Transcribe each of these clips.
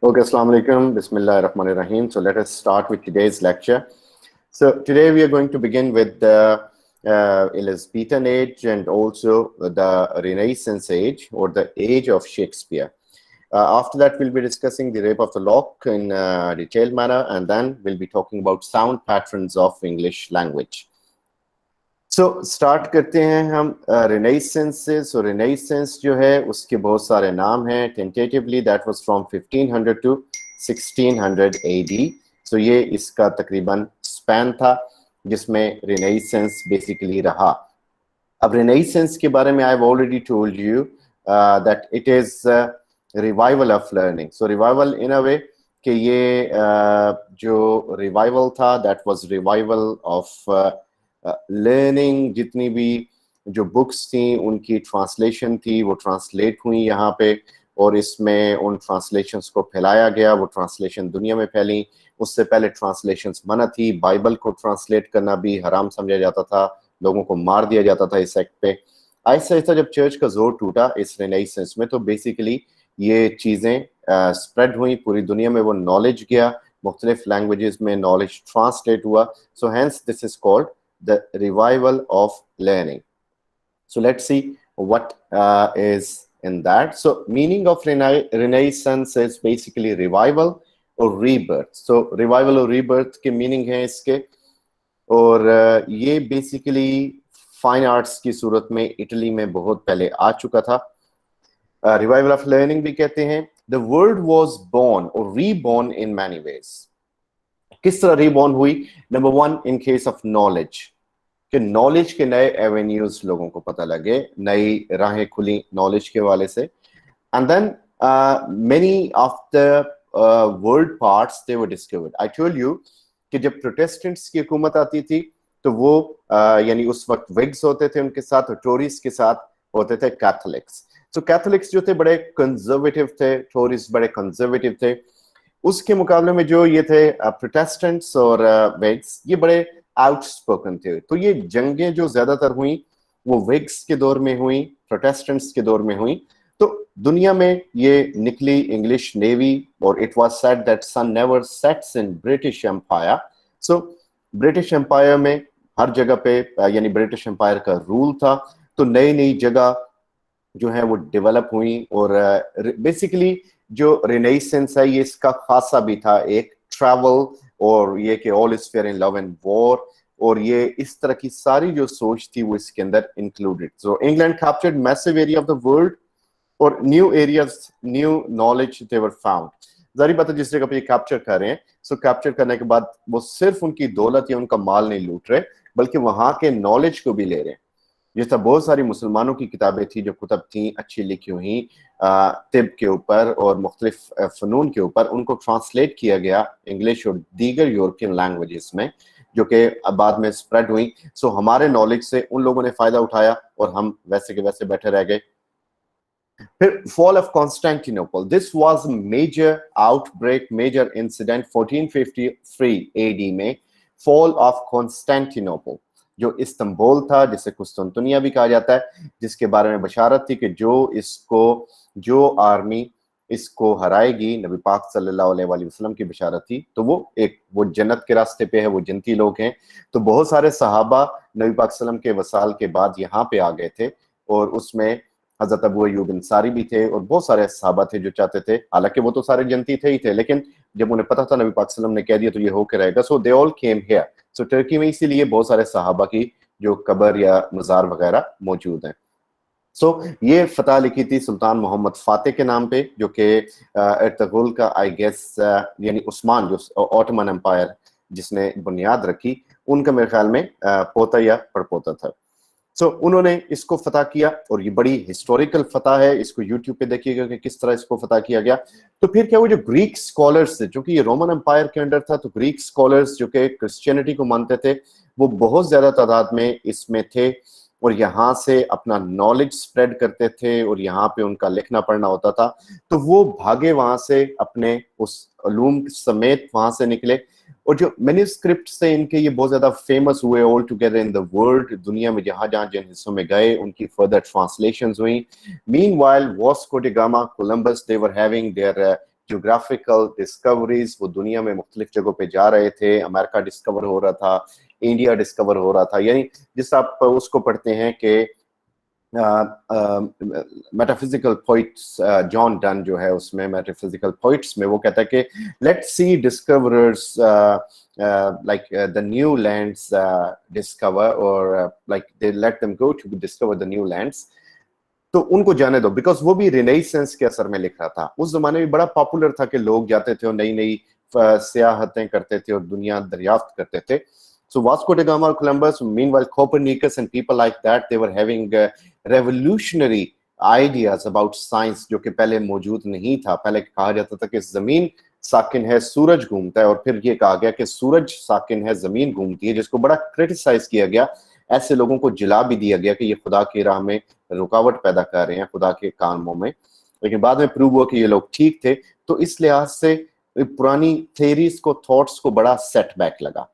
Okay, Assalamu alaikum. Bismillahirrahmanirrahim. So let us start with today's lecture. So today we are going to begin with the Elizabethan age and also the Renaissance age or the age of Shakespeare. After that, we'll be discussing the rape of the lock in a detailed manner, and then we'll be talking about sound patterns of English language. So start करते हैं हम Renaissance से. So Renaissance जो है उसके बहुत सारे नाम हैं. Tentatively that was from 1500 to 1600 AD. So ये इसका तकरीबन स्पैन था जिसमें Renaissance basically रहा. अब Renaissance के बारे में I've already told you that it is revival of learning. So revival in a way कि ये जो revival था that was revival of learning. जितनी भी जो बुक्स थी उनकी ट्रांसलेशन थी वो ट्रांसलेट हुई यहाँ पे और इसमें उन ट्रांसलेशंस को फैलाया गया. वो ट्रांसलेशन दुनिया में फैली. उससे पहले ट्रांसलेशंस मना थी. बाइबल को ट्रांसलेट करना भी हराम समझा जाता था. लोगों को मार दिया जाता था इस एक्ट पे. ऐसा ऐसा जब चर्च का जोर टूटा इस रिनाइसेंस में तो बेसिकली ये चीज़ें स्प्रेड हुई पूरी दुनिया में. वो नॉलेज गया मुख्तलिफ लैंग्वेजेस में. नॉलेज ट्रांसलेट हुआ. So hence this is called the revival of learning. So let's see what is in that. So meaning of renaissance is basically revival or rebirth. So revival or rebirth के meaning है इसके. और ये basically fine arts की सूरत में Italy में बहुत पहले आ चुका था. revival of learning भी कहते हैं. The world was born or reborn in many ways. किस तरह रीबॉर्न हुई? Number one, in case of knowledge कि नॉलेज के नए एवेन्यूज लोगों को पता लगे, नई राहें खुली नॉलेज के वाले से. And then many of the world parts they were discovered. I told you कि जब प्रोटेस्टेंट्स की हुकूमत आती थी तो वो यानी उस वक्त विग्स होते थे उनके साथ, टोरीज के साथ होते थे कैथोलिक्स. तो कैथोलिक्स जो थे बड़े कंजर्वेटिव थे, टोरीज बड़े कंजर्वेटिव थे. उसके मुकाबले में जो ये थे प्रोटेस्टेंट्स और विग्स ये बड़े आउटस्पोकन थे. तो ये जंगें जो ज्यादातर हुई वो विग्स के दौर में हुई, प्रोटेस्टेंट्स के दौर में हुई. तो दुनिया में ये निकली इंग्लिश नेवी और it was said that sun never sets in British Empire. So British Empire में हर जगह पे यानी ब्रिटिश एम्पायर का रूल था. तो नई नई जगह जो है वो डेवलप हुई. और बेसिकली जो रिनेसेंस है ये इसका खासा भी था एक ट्रैवल और ये कि all is fair in love and war और ये इस तरह की सारी जो सोच थी वो इसके अंदर included. So England captured massive area of the world और new areas, new knowledge they were found. जारी बात है जिस जगह पे ये कैप्चर कर रहे हैं, सो कैप्चर करने के बाद वो सिर्फ उनकी दौलत या उनका माल नहीं लूट रहे बल्कि वहां के नॉलेज को भी ले रहे हैं. जिस तरह बहुत सारी मुसलमानों की किताबें थी जो कुतब थी अच्छी लिखी हुई तिब के ऊपर और मुख्तलिफ फ़नून के ऊपर, उनको ट्रांसलेट किया गया इंग्लिश और दीगर यूरोपियन लैंग्वेजेस में जो कि बाद में स्प्रेड हुई. सो हमारे नॉलेज से उन लोगों ने फ़ायदा उठाया और हम वैसे के वैसे बैठे रह गए. फिर fall of Constantinople. This was major outbreak, major incident 1453 AD में. फॉल ऑफ कॉन्स्टेंटिनोपल जो इस्तंबुल था, जिसे कुस्तुनतुनिया भी कहा जाता है, जिसके बारे में बशारत थी कि जो आर्मी इसको हराएगी, नबी पाक सल्लल्लाहु अलैहि वसल्लम की बशारत थी. तो वो जन्नत के रास्ते पे है, वो जन्नती लोग हैं. तो बहुत सारे सहाबा नबी पाक सल्लम के वसाल के बाद यहाँ पे आ गए थे और उसमें हजरत अबू अय्यूब अंसारी भी थे और बहुत सारे सहाबा थे जो चाहते थे, हालांकि वो तो सारे जन्नती थे ही थे, लेकिन जब उन्हें पता था नबी पाक सल्लम ने कह दिया तो ये होकर रहेगा. So they all came here. So Turkey में इसीलिए बहुत सारे सहाबा की जो कब्र या मज़ार वगैरह मौजूद हैं. सो ये फतह लिखी थी सुल्तान मोहम्मद फातेह के नाम पे जो कि अर्तुगरुल का आई गेस यानी उस्मान जो ऑटोमन एम्पायर जिसने बुनियाद रखी उनका मेरे ख्याल में पोता या पड़पोता था. सो उन्होंने इसको फतह किया और ये बड़ी हिस्टोरिकल फतह है. इसको यूट्यूब पे देखिएगा कि किस तरह इसको फतह किया गया. तो फिर क्या हुआ, जो ग्रीक स्कॉलर्स थे, क्योंकि ये रोमन एम्पायर के अंडर था, तो ग्रीक स्कॉलर्स जो कि क्रिश्चियनिटी को मानते थे वो बहुत ज्यादा तादाद में इसमें थे और यहाँ से अपना नॉलेज स्प्रेड करते थे और यहाँ पे उनका लिखना पढ़ना होता था. तो वो भागे वहां से अपने उस उलूम समेत वहां से निकले और जो मैन्युस्क्रिप्ट से इनके ये बहुत ज्यादा फेमस हुए all together in the world. दुनिया में जहां जहां जिन हिस्सों में गए उनकी फर्दर ट्रांसलेशंस हुई. Meanwhile Vasco D gamma, Columbus, they were having their geographical discoveries, वो दुनिया में मुख्तलिफ जगहों पे जा रहे थे, अमेरिका डिस्कवर हो रहा था, इंडिया डिस्कवर हो रहा था। यानी जिस आप उसको पढ़ते हैं कि मेटाफिजिकल पोइट्स, जॉन डन जो है उसमें मेटाफिजिकल पोइट्स में वो कहता है कि let's see discoverers like the new lands discover, or like they let them go to discover the new lands. तो उनको जाने दो, बिकॉज वो भी रिनेसेंस के असर में लिख रहा था। उस जमाने में बड़ा पॉपुलर था कि लोग जाते थे और नई नई सियाहतें करते थे और दुनिया दरियाफ्त करते थे। So Vasco da Gama, Columbus, meanwhile Copernicus and people like that, they were having revolutionary ideas about science जो कि पहले मौजूद नहीं था। पहले कहा जाता था कि जमीन साकिन है, सूरज घूमता है, और फिर ये कहा गया कि सूरज साकिन है, जमीन घूमती है, जिसको बड़ा क्रिटिसाइज किया गया। ऐसे लोगों को जिला भी दिया गया कि ये खुदा की राह में रुकावट पैदा कर रहे हैं, खुदा के कामों में। लेकिन बाद में प्रूव हुआ कि ये लोग ठीक थे। तो इस लिहाज से पुरानी थेरीज को, थॉट्स को बड़ा सेटबैक लगा।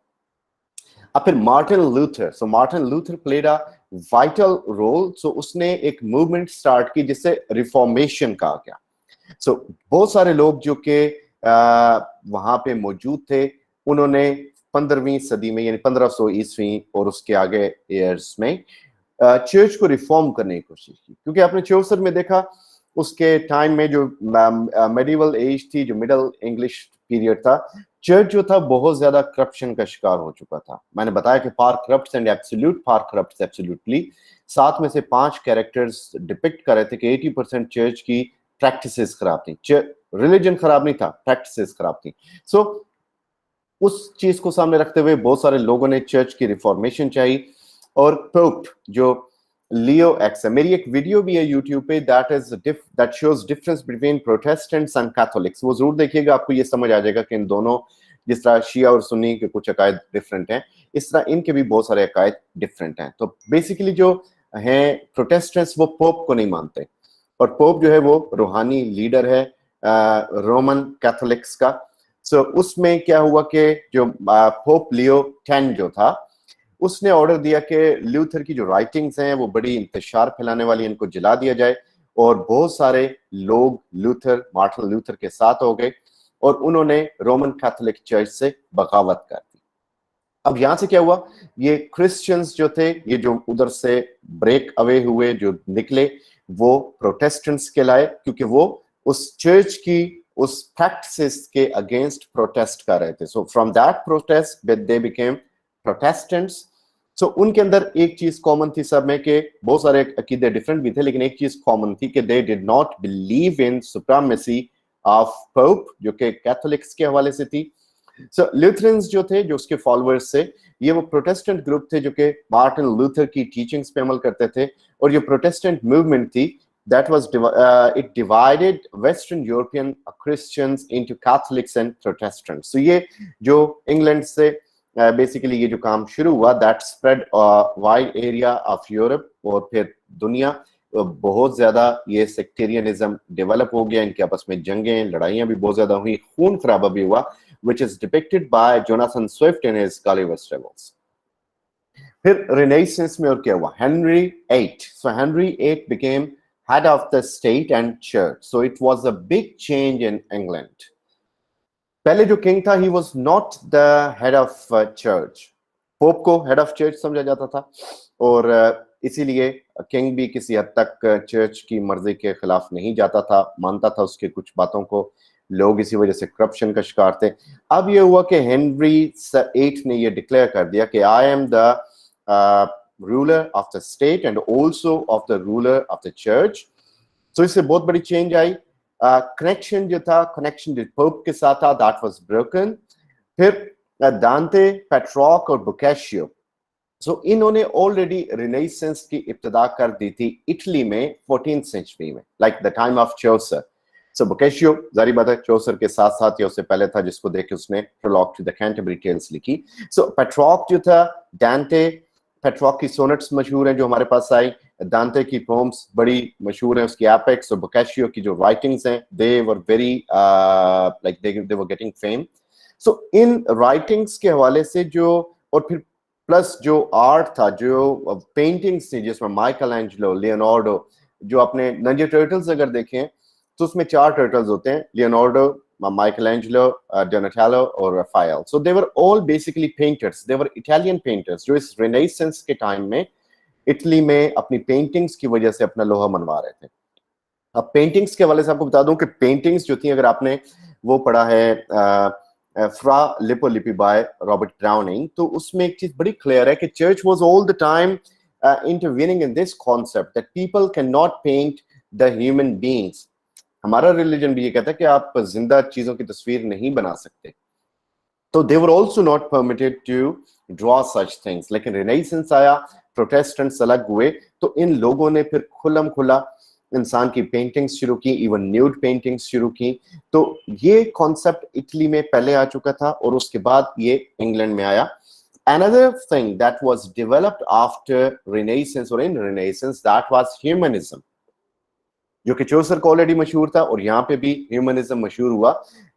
अब फिर Martin Luther, so Martin Luther played a vital role. So उसने एक मूवमेंट स्टार्ट की जिसे रिफॉर्मेशन कहा गया। सो बहुत सारे लोग जो कि वहां पे मौजूद थे, उन्होंने 15वीं सदी में, यानी 1500 ईस्वी और उसके आगे ईयर्स में चर्च को रिफॉर्म करने की कोशिश की। क्योंकि आपने चौसर में देखा उसके टाइम में जो मेडिवल एज थी, जो मिडल इंग्लिश पीरियड था, चर्च जो था बहुत ज्यादा करप्शन का शिकार हो चुका था। मैंने बताया कि power corrupt and absolute, power corrupt absolutely. 7 में से 5 कैरेक्टर्स डिपिक्ट कर रहे थे कि 80% चर्च की प्रैक्टिसेस खराब थी। रिलीजन खराब नहीं था, प्रैक्टिसेस खराब थी। सो उस चीज को सामने रखते हुए बहुत सारे लोगों ने चर्च की रिफॉर्मेशन चाहिए। और पोप जो लियो एक्स है, मेरी एक वीडियो भी है यूट्यूब पे, that shows difference between Protestants and Catholics. वो जरूर देखिएगा, आपको ये समझ आ जाएगा कि इन दोनों, जिस तरह शिया और सुन्नी के कुछ अकायद डिफरेंट हैं, इस तरह इनके भी बहुत सारे अकायद डिफरेंट हैं। तो बेसिकली जो हैं प्रोटेस्टेंट्स, वो पोप को नहीं मानते, और पोप जो है वो रूहानी लीडर है रोमन कैथोलिक्स का। सो उसमें क्या हुआ कि जो पोप लियो 10 जो था, उसने ऑर्डर दिया कि लूथर की जो राइटिंग्स हैं वो बड़ी इंतशार फैलाने वाली, इनको जला दिया जाए। और बहुत सारे लोग मार्टिन लूथर के साथ हो गए और उन्होंने रोमन कैथोलिक चर्च से बगावत कर दी। अब यहां से क्या हुआ, ये क्रिश्चियंस जो थे, ये जो उधर से ब्रेक अवे हुए, जो निकले, वो प्रोटेस्टेंट्स कहलाए, क्योंकि वो उस चर्च की उस प्रैक्टिसेस के अगेंस्ट प्रोटेस्ट कर रहे थे। So from that protest they became protestants. So उनके अंदर एक चीज कॉमन थी सब में, कि बहुत सारे अकीदे डिफरेंट भी थे, लेकिन एक चीज कॉमन थी कि दे did not believe in supremacy of pope, जो कि कैथोलिक्स के हवाले से थी। सो लूथरन्स जो थे, जो उसके फॉलोअर्स थे, ये वो प्रोटेस्टेंट ग्रुप थे जो कि मार्टिन लूथर की टीचिंग्स पे अमल करते थे। और जो प्रोटेस्टेंट मूवमेंट थी, that was it divided Western European Christians into Catholics and Protestants. So ये जो इंग्लैंड से बेसिकली ये जो काम शुरू हुआ, that spread wide area of Europe, और फिर दुनिया बहुत ज्यादा ये सेक्टेरियनिज्म डेवलप हो गया। इनके आपस में जंगें, लड़ाइयां भी बहुत ज्यादा हुई, खून खराबा भी हुआ, which is depicted by Jonathan Swift in his Gulliver's Travels. फिर रिनेसेंस में और क्या हुआ, Henry VIII. So Henry VIII became head of the state and church. So it was a big change in England. पहले जो king था, he was not the head of church. Pope को head of church समझा जाता था, और इसीलिए king भी किसी हद तक चर्च की मर्जी के खिलाफ नहीं जाता था, मानता था उसके कुछ बातों को। लोग इसी वजह से करप्शन का शिकार थे। अब ये हुआ कि हेनरी VIII ने ये डिक्लेयर कर दिया कि I am the ruler of the state and also of the ruler of the church. So इससे बहुत बड़ी चेंज आई। कनेक्शन जो था, कनेक्शन जो पोप के साथ था, that was broken. फिर दांते, पेट्रॉक और बोकाशियो, सो इन्होंने ऑलरेडी रिनेसेंस की इब्तिदा कर दी थी इटली में 14th सेंचुरी में, like the time of Chaucer. So Boccaccio जारी बात है चौसर के साथ साथ या उससे पहले था, जिसको देख के उसने prologue to the Canterbury Tales लिखी। सो पेट्रॉक जो था, दांते, पेट्रॉक की सोनेट्स मशहूर हैं जो हमारे पास आई, दांते की पोम्स बड़ी मशहूर हैं, उसकी एपिक्स, और बोकाशियो की जो राइटिंग्स हैं, they were very like they were getting fame. So इन राइटिंग्स के हवाले से जो, और फिर प्लस जो आर्ट था, जो पेंटिंग्स थी, जिसमें माइकल एंजेलो, लियोनार्डो, जो अपने निंजा टर्टल्स अगर देखें, तो उसमें 4 टर्टल्स होते हैं, लियोनार्डो, माइकलएंजेलो, डोनाटेलो और Rafael. So they were all basically painters, they were Italian painters जो इस रेनेसेंस के टाइम में इटली में अपनी पेंटिंग्स की वजह से अपना लोहा मनवा रहे थे. अब पेंटिंग्स के हवाले से आपको बता दूं कि पेंटिंग्स जो थी, अगर आपने वो पढ़ा है फ्रा लिपोलिपि बाय रॉबर्ट ब्राउनिंग, तो उसमें एक चीज बड़ी क्लियर है कि church was all the time intervening in this concept that people cannot paint the human beings. हमारा रिलीजन भी ये कहता है कि आप जिंदा चीजों की तस्वीर नहीं बना सकते. तो they were also not permitted to draw such things. लेकिन रिनेसेंस आया, प्रोटेस्टेंट्स अलग हुए, तो इन लोगों ने फिर खुल्लम खुला इंसान की पेंटिंग्स शुरू की, इवन न्यूड पेंटिंग्स शुरू की. तो ये कॉन्सेप्ट इटली में पहले आ चुका था और उसके बाद ये इंग्लैंड में आया. Another thing that was developed after Renaissance or in Renaissance, that was humanism, जो कि चौसर को ऑलरेडी मशहूर था और यहाँ पे भी ह्यूमनिज्म मशहूर हुआ.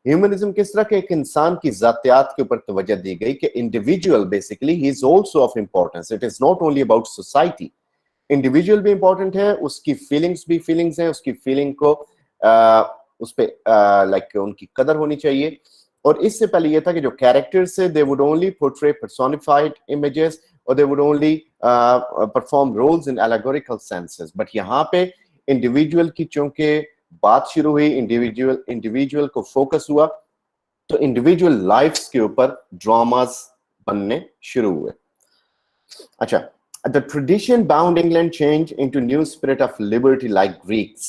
ह्यूमनिज्म किस तरह के, एक इंसान की जातियात के ऊपर तवज्जो दी गई कि individual basically he is also of importance. It is not only about society. Individual भी इंपॉर्टेंट है, उसकी फीलिंग्स भी फीलिंग्स हैं, उसकी फीलिंग को उस पे लाइक उनकी कदर होनी चाहिए. और इससे पहले ये था कि जो कैरेक्टर्स है, they would only portray personified images और they would only perform roles in allegorical senses. But यहाँ पे इंडिविजुअल की चूंकि बात शुरू हुई, इंडिविजुअल को फोकस हुआ, तो इंडिविजुअल लाइफ्स के ऊपर ड्रामास बनने शुरू हुए. अच्छा, the tradition bound England change into new spirit of liberty like Greeks.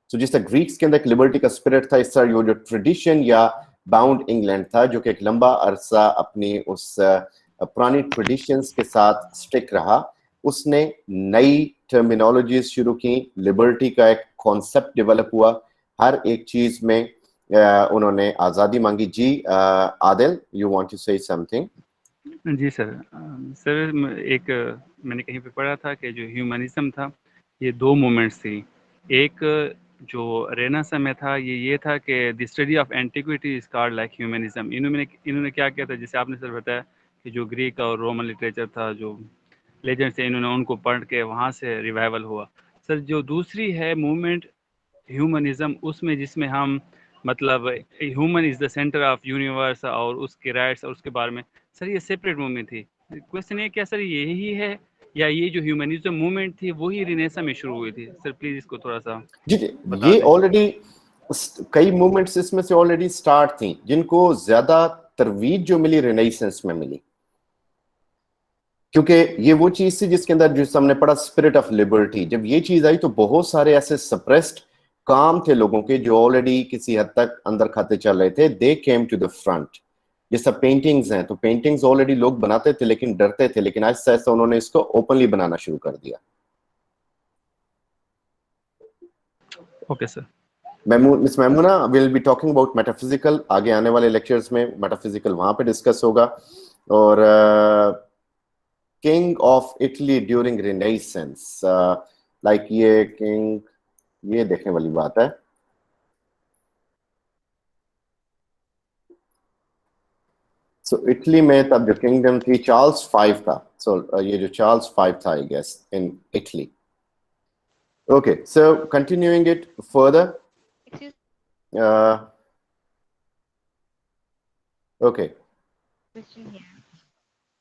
So जिस तरह ग्रीक्स के अंदर एक लिबर्टी का स्पिरिट था, इस तरह जो ट्रेडिशन या बाउंड इंग्लैंड था, जो कि एक लंबा अरसा अपनी उस पुरानी ट्रेडिशंस के साथ स्टिक रहा, उसने नई टर्मिनोलॉजीज शुरू की. लिबर्टी का एक कॉन्सेप्ट डेवलप हुआ, हर एक चीज में उन्होंने आज़ादी मांगी. जी Adil, you want to say something? जी सर. सर एक मैंने कहीं पे पढ़ा था कि जो ह्यूमनिज्म था, ये 2 मूवमेंट्स थी. एक जो रेनेसां में था, ये था कि the study of antiquity is called like humanism. इन्होंने क्या किया था, जैसे आपने सर बताया कि जो ग्रीक और रोमन लिटरेचर था, जो लेजेंड्स थे, इन्होंने उनको पढ़ के वहाँ से रिवाइवल हुआ. सर जो दूसरी है मूवमेंट ह्यूमनिज्म, उसमें जिसमें हम मतलब human is the centre of universe और उसके राइट्स और उसके बारे में, सर ये सेपरेट मूवमेंट थी. क्वेश्चन है क्या सर यही है, या ये जो ह्यूमनिज्म मूवमेंट थी वही रिनेसां में शुरू हुई थी? सर प्लीज इसको थोड़ा सा जी, ये ऑलरेडी कई मूवमेंट्स इसमें से ऑलरेडी स्टार्ट थी, जिनको ज्यादा तरवीज जो मिली रिनेसेंस में मिली, क्योंकि ये वो चीज थी जिसके अंदर, जो हमने पढ़ा, स्पिरिट ऑफ लिबर्टी. जब ये चीज आई तो बहुत सारे ऐसे सप्रेस्ड काम थे लोगों के, जो ऑलरेडी किसी हद तक अंदर खाते चल रहे थे, दे केम टू द फ्रंट. जैसा पेंटिंग्स हैं, तो पेंटिंग्स ऑलरेडी लोग बनाते थे लेकिन डरते थे, लेकिन आहिस्ता आहिस्ता उन्होंने इसको ओपनली बनाना शुरू कर दिया. Okay sir. Miss Maimoona will be talking about metaphysical. आगे आने वाले लेक्चर्स में मेटाफिजिकल वहां पे डिस्कस होगा. और king of Italy during renaissance, like ये किंग, ये देखने वाली बात है. सो इटली में तब जो किंगडम थी, चार्ल्स 5 था. सो ये जो चार्ल्स 5 था, I guess, in Italy. Okay, so continuing it further. Okay,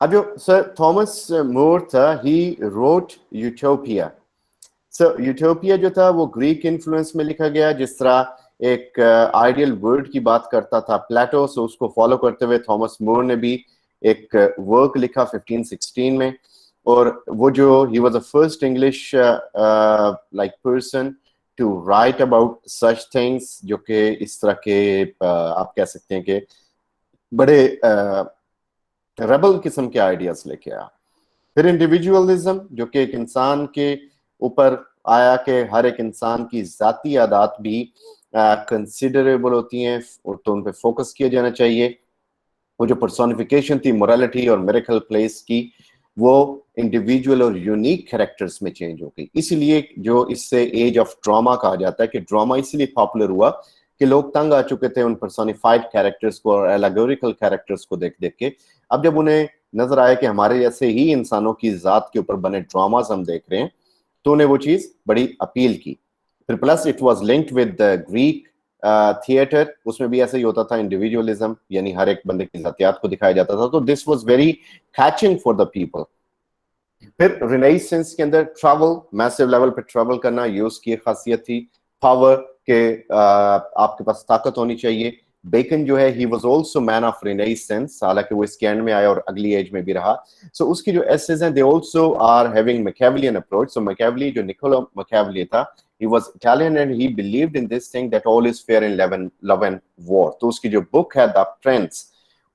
अब जो सर थॉमस मोर था, he wrote Utopia. So Utopia जो था वो ग्रीक इन्फ्लुएंस में लिखा गया. जिस तरह एक आइडियल वर्ल्ड की बात करता था प्लेटो, सो उसको फॉलो करते हुए थॉमस मोर ने भी एक वर्क लिखा 1516 में. और वो जो he was the first English like person to write about such things, जो कि इस तरह के आप कह सकते हैं कि बड़े रेबल किस्म के आइडियाज लेके आया. फिर इंडिविजुअलिज्म, जो कि एक इंसान के ऊपर आया कि हर एक इंसान की जाती आदात भी कंसिडरेबल होती हैं और तो उन पे फोकस किया जाना चाहिए. वो जो पर्सोनिफिकेशन थी मोरालिटी और मिरेकल प्लेस की, वो इंडिविजुअल और यूनिक कैरेक्टर्स में चेंज हो गई. इसीलिए जो इससे एज ऑफ ड्रामा कहा जाता है, कि ड्रामा इसलिए पॉपुलर हुआ कि लोग तंग आ चुके थे उन पर्सोनिफाइड कैरेक्टर्स को और एलेगोरिकल कैरेक्टर्स को देख देख के. अब जब उन्हें नजर आया कि हमारे जैसे ही इंसानों की जात के ऊपर बने ड्रामास हम देख रहे हैं, तो उन्हें वो चीज बड़ी अपील की. फिर plus it was linked with the Greek theatre, उसमें भी ऐसा ही होता था, इंडिविजुअलिज्म, यानी हर एक बंदे की ज़ातियात को दिखाया जाता था, तो this was very catching for the people. फिर रिनेसेंस के अंदर ट्रैवल, मैसिव लेवल पे ट्रैवल करना ये उसकी एक खासियत थी। पावर के आपके पास ताकत होनी चाहिए। बेकन जो है, he was also man of renaissance, हालांकि वो इसके एंड में आया और अगली एज में भी रहा। सो उसकी जो एसेस हैं, they also are having Machiavellian approach. So Machiavelli, जो निकोला मैकियावेली था, he was Italian and he believed in this thing that all is fair in love and war। तो उसकी जो बुक है द प्रिंस,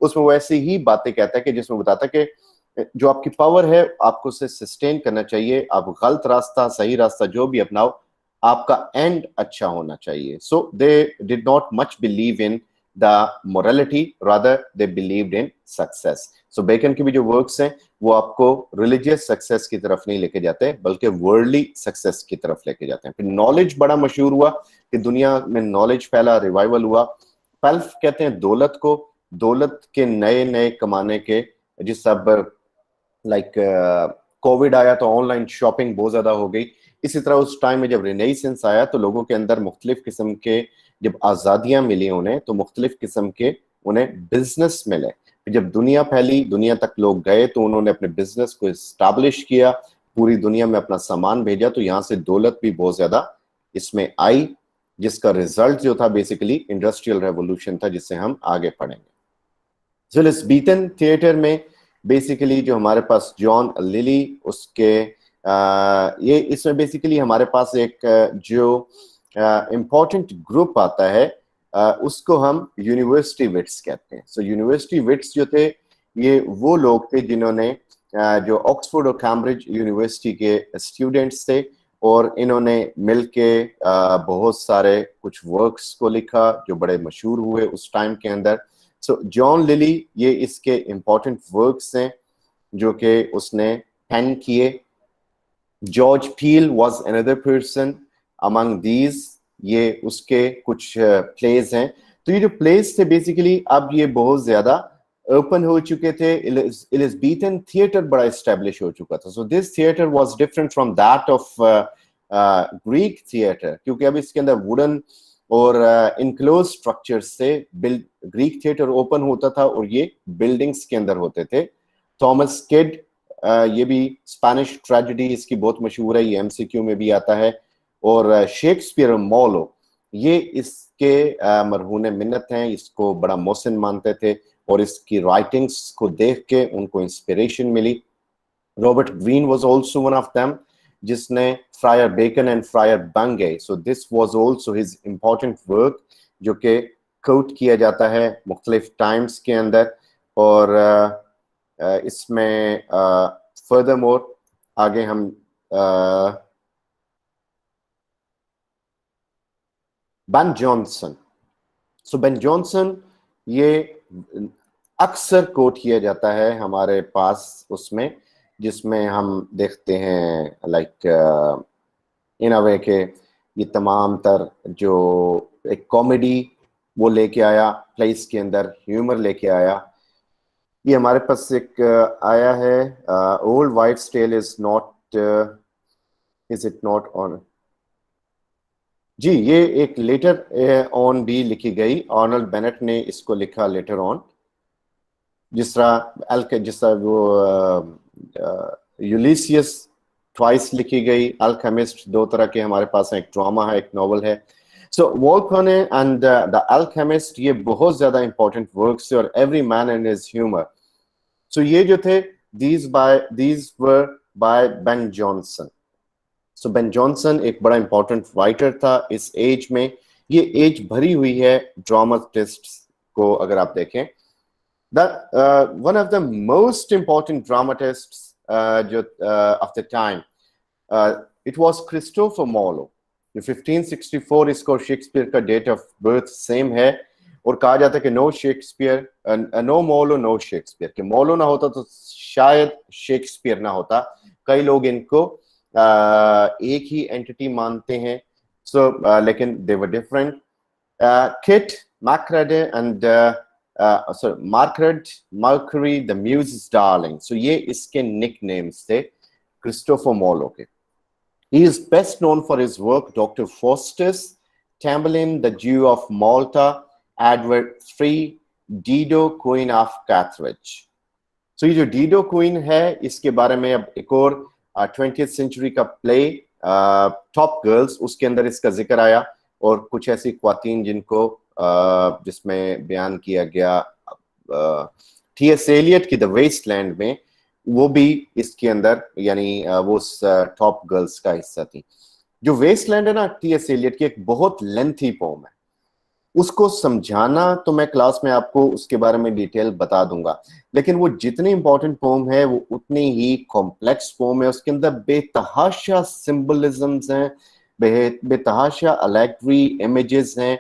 उसमें वो ऐसी ही बातें कहता है कि जिसमें बताता है कि जो आपकी पावर है आपको उसे सस्टेन करना चाहिए, आप गलत रास्ता सही रास्ता जो भी अपनाओ, आपका एंड अच्छा होना चाहिए। So they did not much believe in the morality, rather they believed in success. So Bacon के भी जो वर्क्स हैं वो आपको रिलीजियस सक्सेस की तरफ नहीं लेके जाते, बल्कि वर्ल्डली सक्सेस की तरफ लेके जाते हैं। फिर नॉलेज बड़ा मशहूर हुआ कि दुनिया में नॉलेज फैला, रिवाइवल हुआ। वेल्थ कहते हैं दौलत को, दौलत के नए नए कमाने के, जिस सब लाइक कोविड आया तो ऑनलाइन शॉपिंग बहुत ज्यादा हो गई। इसी तरह उस टाइम में जब रिनेसेंस आया तो लोगों के अंदर मुख्तलिफ किस्म के, जब आज़ादियां मिली उन्हें, तो मुख्तलिफ किस्म के उन्हें बिजनेस मिले। जब दुनिया फैली, दुनिया तक लोग गए, तो उन्होंने अपने बिजनेस को इस्टाब्लिश किया, पूरी दुनिया में अपना सामान भेजा, तो यहाँ से दौलत भी बहुत ज्यादा इसमें आई, जिसका रिजल्ट जो था बेसिकली इंडस्ट्रियल रेवोल्यूशन था, जिससे हम आगे पढ़ेंगे। सो एलिज़ाबेथन थिएटर में बेसिकली जो हमारे पास जॉन लिली, उसके ये इसमें बेसिकली हमारे पास एक जो इम्पोर्टेंट ग्रुप आता है, उसको हम यूनिवर्सिटी विट्स कहते हैं। सो यूनिवर्सिटी विट्स जो थे, ये वो लोग थे जिन्होंने जो ऑक्सफोर्ड और कैम्ब्रिज यूनिवर्सिटी के स्टूडेंट्स थे, और इन्होंने मिलके बहुत सारे कुछ वर्क्स को लिखा जो बड़े मशहूर हुए उस टाइम के अंदर। सो जॉन लिली, ये इसके इम्पोर्टेंट वर्क्स हैं जो कि उसने पेन किए। George Peele was another person among these, ये उसके कुछ प्लेस हैं। तो ये जो प्लेस थे बेसिकली अब ये बहुत ज्यादा ओपन हो चुके थे। एलिज़ाबेथन थिएटर बड़ा एस्टेब्लिश हो चुका था। So this theatre was different from that of Greek theatre, क्योंकि अब इसके अंदर वुडन और इनक्लोज स्ट्रक्चर्स से ग्रीक थिएटर ओपन होता था और ये बिल्डिंग्स के अंदर होते थे। थॉमस किड, ये भी स्पेनिश ट्रेजेडी इसकी बहुत मशहूर है, ये एमसीक्यू में भी आता है। और शेक्सपियर मॉलो, ये इसके मरहून मिन्नत हैं, इसको बड़ा मोहसिन मानते थे और इसकी राइटिंग्स को देख के उनको इंस्पिरेशन मिली। Robert Greene was also one of them, जिसने Friar Bacon and Friar Bungay, so this was also his important work, जो कि कोट किया जाता है मुख्तलिफ टाइम्स के अंदर। और इसमें फर्दरमोर आगे हम Ben Jonson, so Ben Johnson ये अक्सर कोट किया जाता है हमारे पास उसमें, जिसमें हम देखते हैं लाइक इन अ वे के ये तमाम तर जो एक कॉमेडी वो लेके आया प्लेस के अंदर, ह्यूमर लेके आया। ये हमारे पास एक आया है, old wives tale is it not on. जी, ये एक लेटर ऑन भी लिखी गई, आर्नल्ड बेनेट ने इसको लिखा लेटर ऑन। जिस तरह वो यूलिसियस ट्वाइस लिखी गई, अल्केमिस्ट दो तरह के हमारे पास हैं, एक ड्रामा है, एक नॉवल है। So Volpone and the alchemist, ये बहुत ज्यादा इंपॉर्टेंट वर्क्स थे, और every man and his humour. So ये जो थे, these were by Ben Jonson. So Ben Jonson एक बड़ा इंपॉर्टेंट राइटर था इस एज में। ये एज भरी हुई है ड्रामाटिस्ट्स को अगर आप देखें। One of the most important dramatists of the time, it was Christopher Marlowe। 1564 इसको शेक्सपियर का डेट ऑफ बर्थ सेम है, और कहा जाता है कि no Shakespeare, no Marlowe no Shakespeare, कि मॉलो ना होता तो शायद शेक्सपियर ना होता। कई लोग इनको एक ही एंटिटी मानते हैं, लेकिन they were different. Kit McCready and Margaret mercury the muse darling, so ये इसके निक नेम्स थे क्रिस्टोफर मॉलो के। He is best known for his work Dr. Faustus, Tamburlaine, the Jew of Malta, Edward III, Dido, Queen of Carthage. So ये जो Dido queen है, इसके बारे में अब एक और 20th सेंचुरी का प्ले टॉप गर्ल्स, उसके अंदर इसका जिक्र आया, और कुछ ऐसी ख्वातीन जिनको जिसमें बयान किया गया टी.एस. एलियट की द वेस्टलैंड में, वो भी इसके अंदर यानी वो टॉप गर्ल्स का हिस्सा थी। जो वेस्टलैंड है ना, टी.एस. एलियट की एक बहुत लेंथी पोम है, उसको समझाना तो मैं क्लास में आपको उसके बारे में डिटेल बता दूंगा, लेकिन वो जितनी इंपॉर्टेंट पोम है वो उतनी ही कॉम्प्लेक्स पोम है। उसके अंदर बेतहाशा सिंबलिज्म्स हैं, बेतहाशा अलैग्री इमेजेस हैं,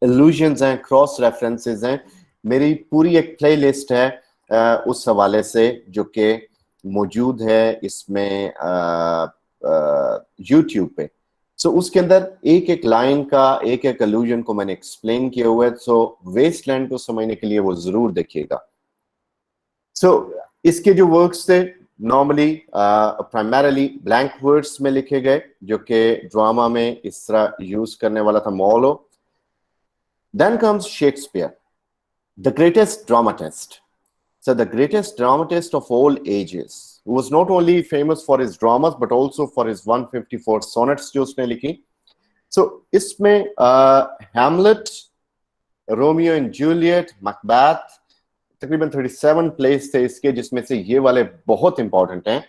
इल्यूजन्स हैं, क्रॉस रेफरेंसेस हैं। मेरी पूरी एक प्लेलिस्ट है उस हवाले से जो कि मौजूद है इसमें यूट्यूब पे। सो उसके अंदर एक एक लाइन का, एक एक अलूजन को मैंने एक्सप्लेन किया हुआ है। सो वेस्टलैंड को समझने के लिए वो जरूर देखिएगा। सो इसके जो वर्क्स थे नॉर्मली प्राइमरली ब्लैंक वर्ड्स में लिखे गए, जो कि ड्रामा में इस तरह यूज करने वाला था Marlowe. Then comes Shakespeare, the greatest dramatist. So the greatest dramatist of all ages, who was not only famous for his dramas but also for his 154 sonnets जो उसने लिखी। So इसमें Hamlet, Romeo and Juliet, Macbeth, तकरीबन 37 place थे इसके, जिसमें से ये वाले बहुत इंपॉर्टेंट हैं: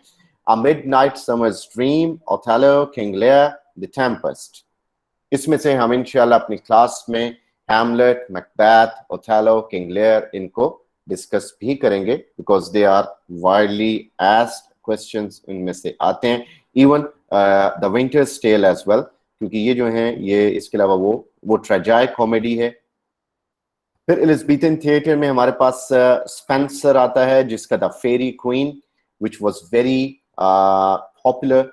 A Midnight Summer's Dream, Othello, King Lear, The Tempest। इसमें से हम इंशाल्लाह अपनी क्लास में Hamlet, Macbeth, Othello, King Lear इनको डिस्कस भी करेंगे, because they are widely asked questions इनमें से आते हैं। Even the Winter's Tale as well, क्योंकि ये जो हैं ये इसके अलावा वो ट्रेजाइक कॉमेडी है। फिर एलिज़ाबेथन थिएटर में हमारे पास स्पेंसर आता है, जिसका the Faerie Queene which was very popular,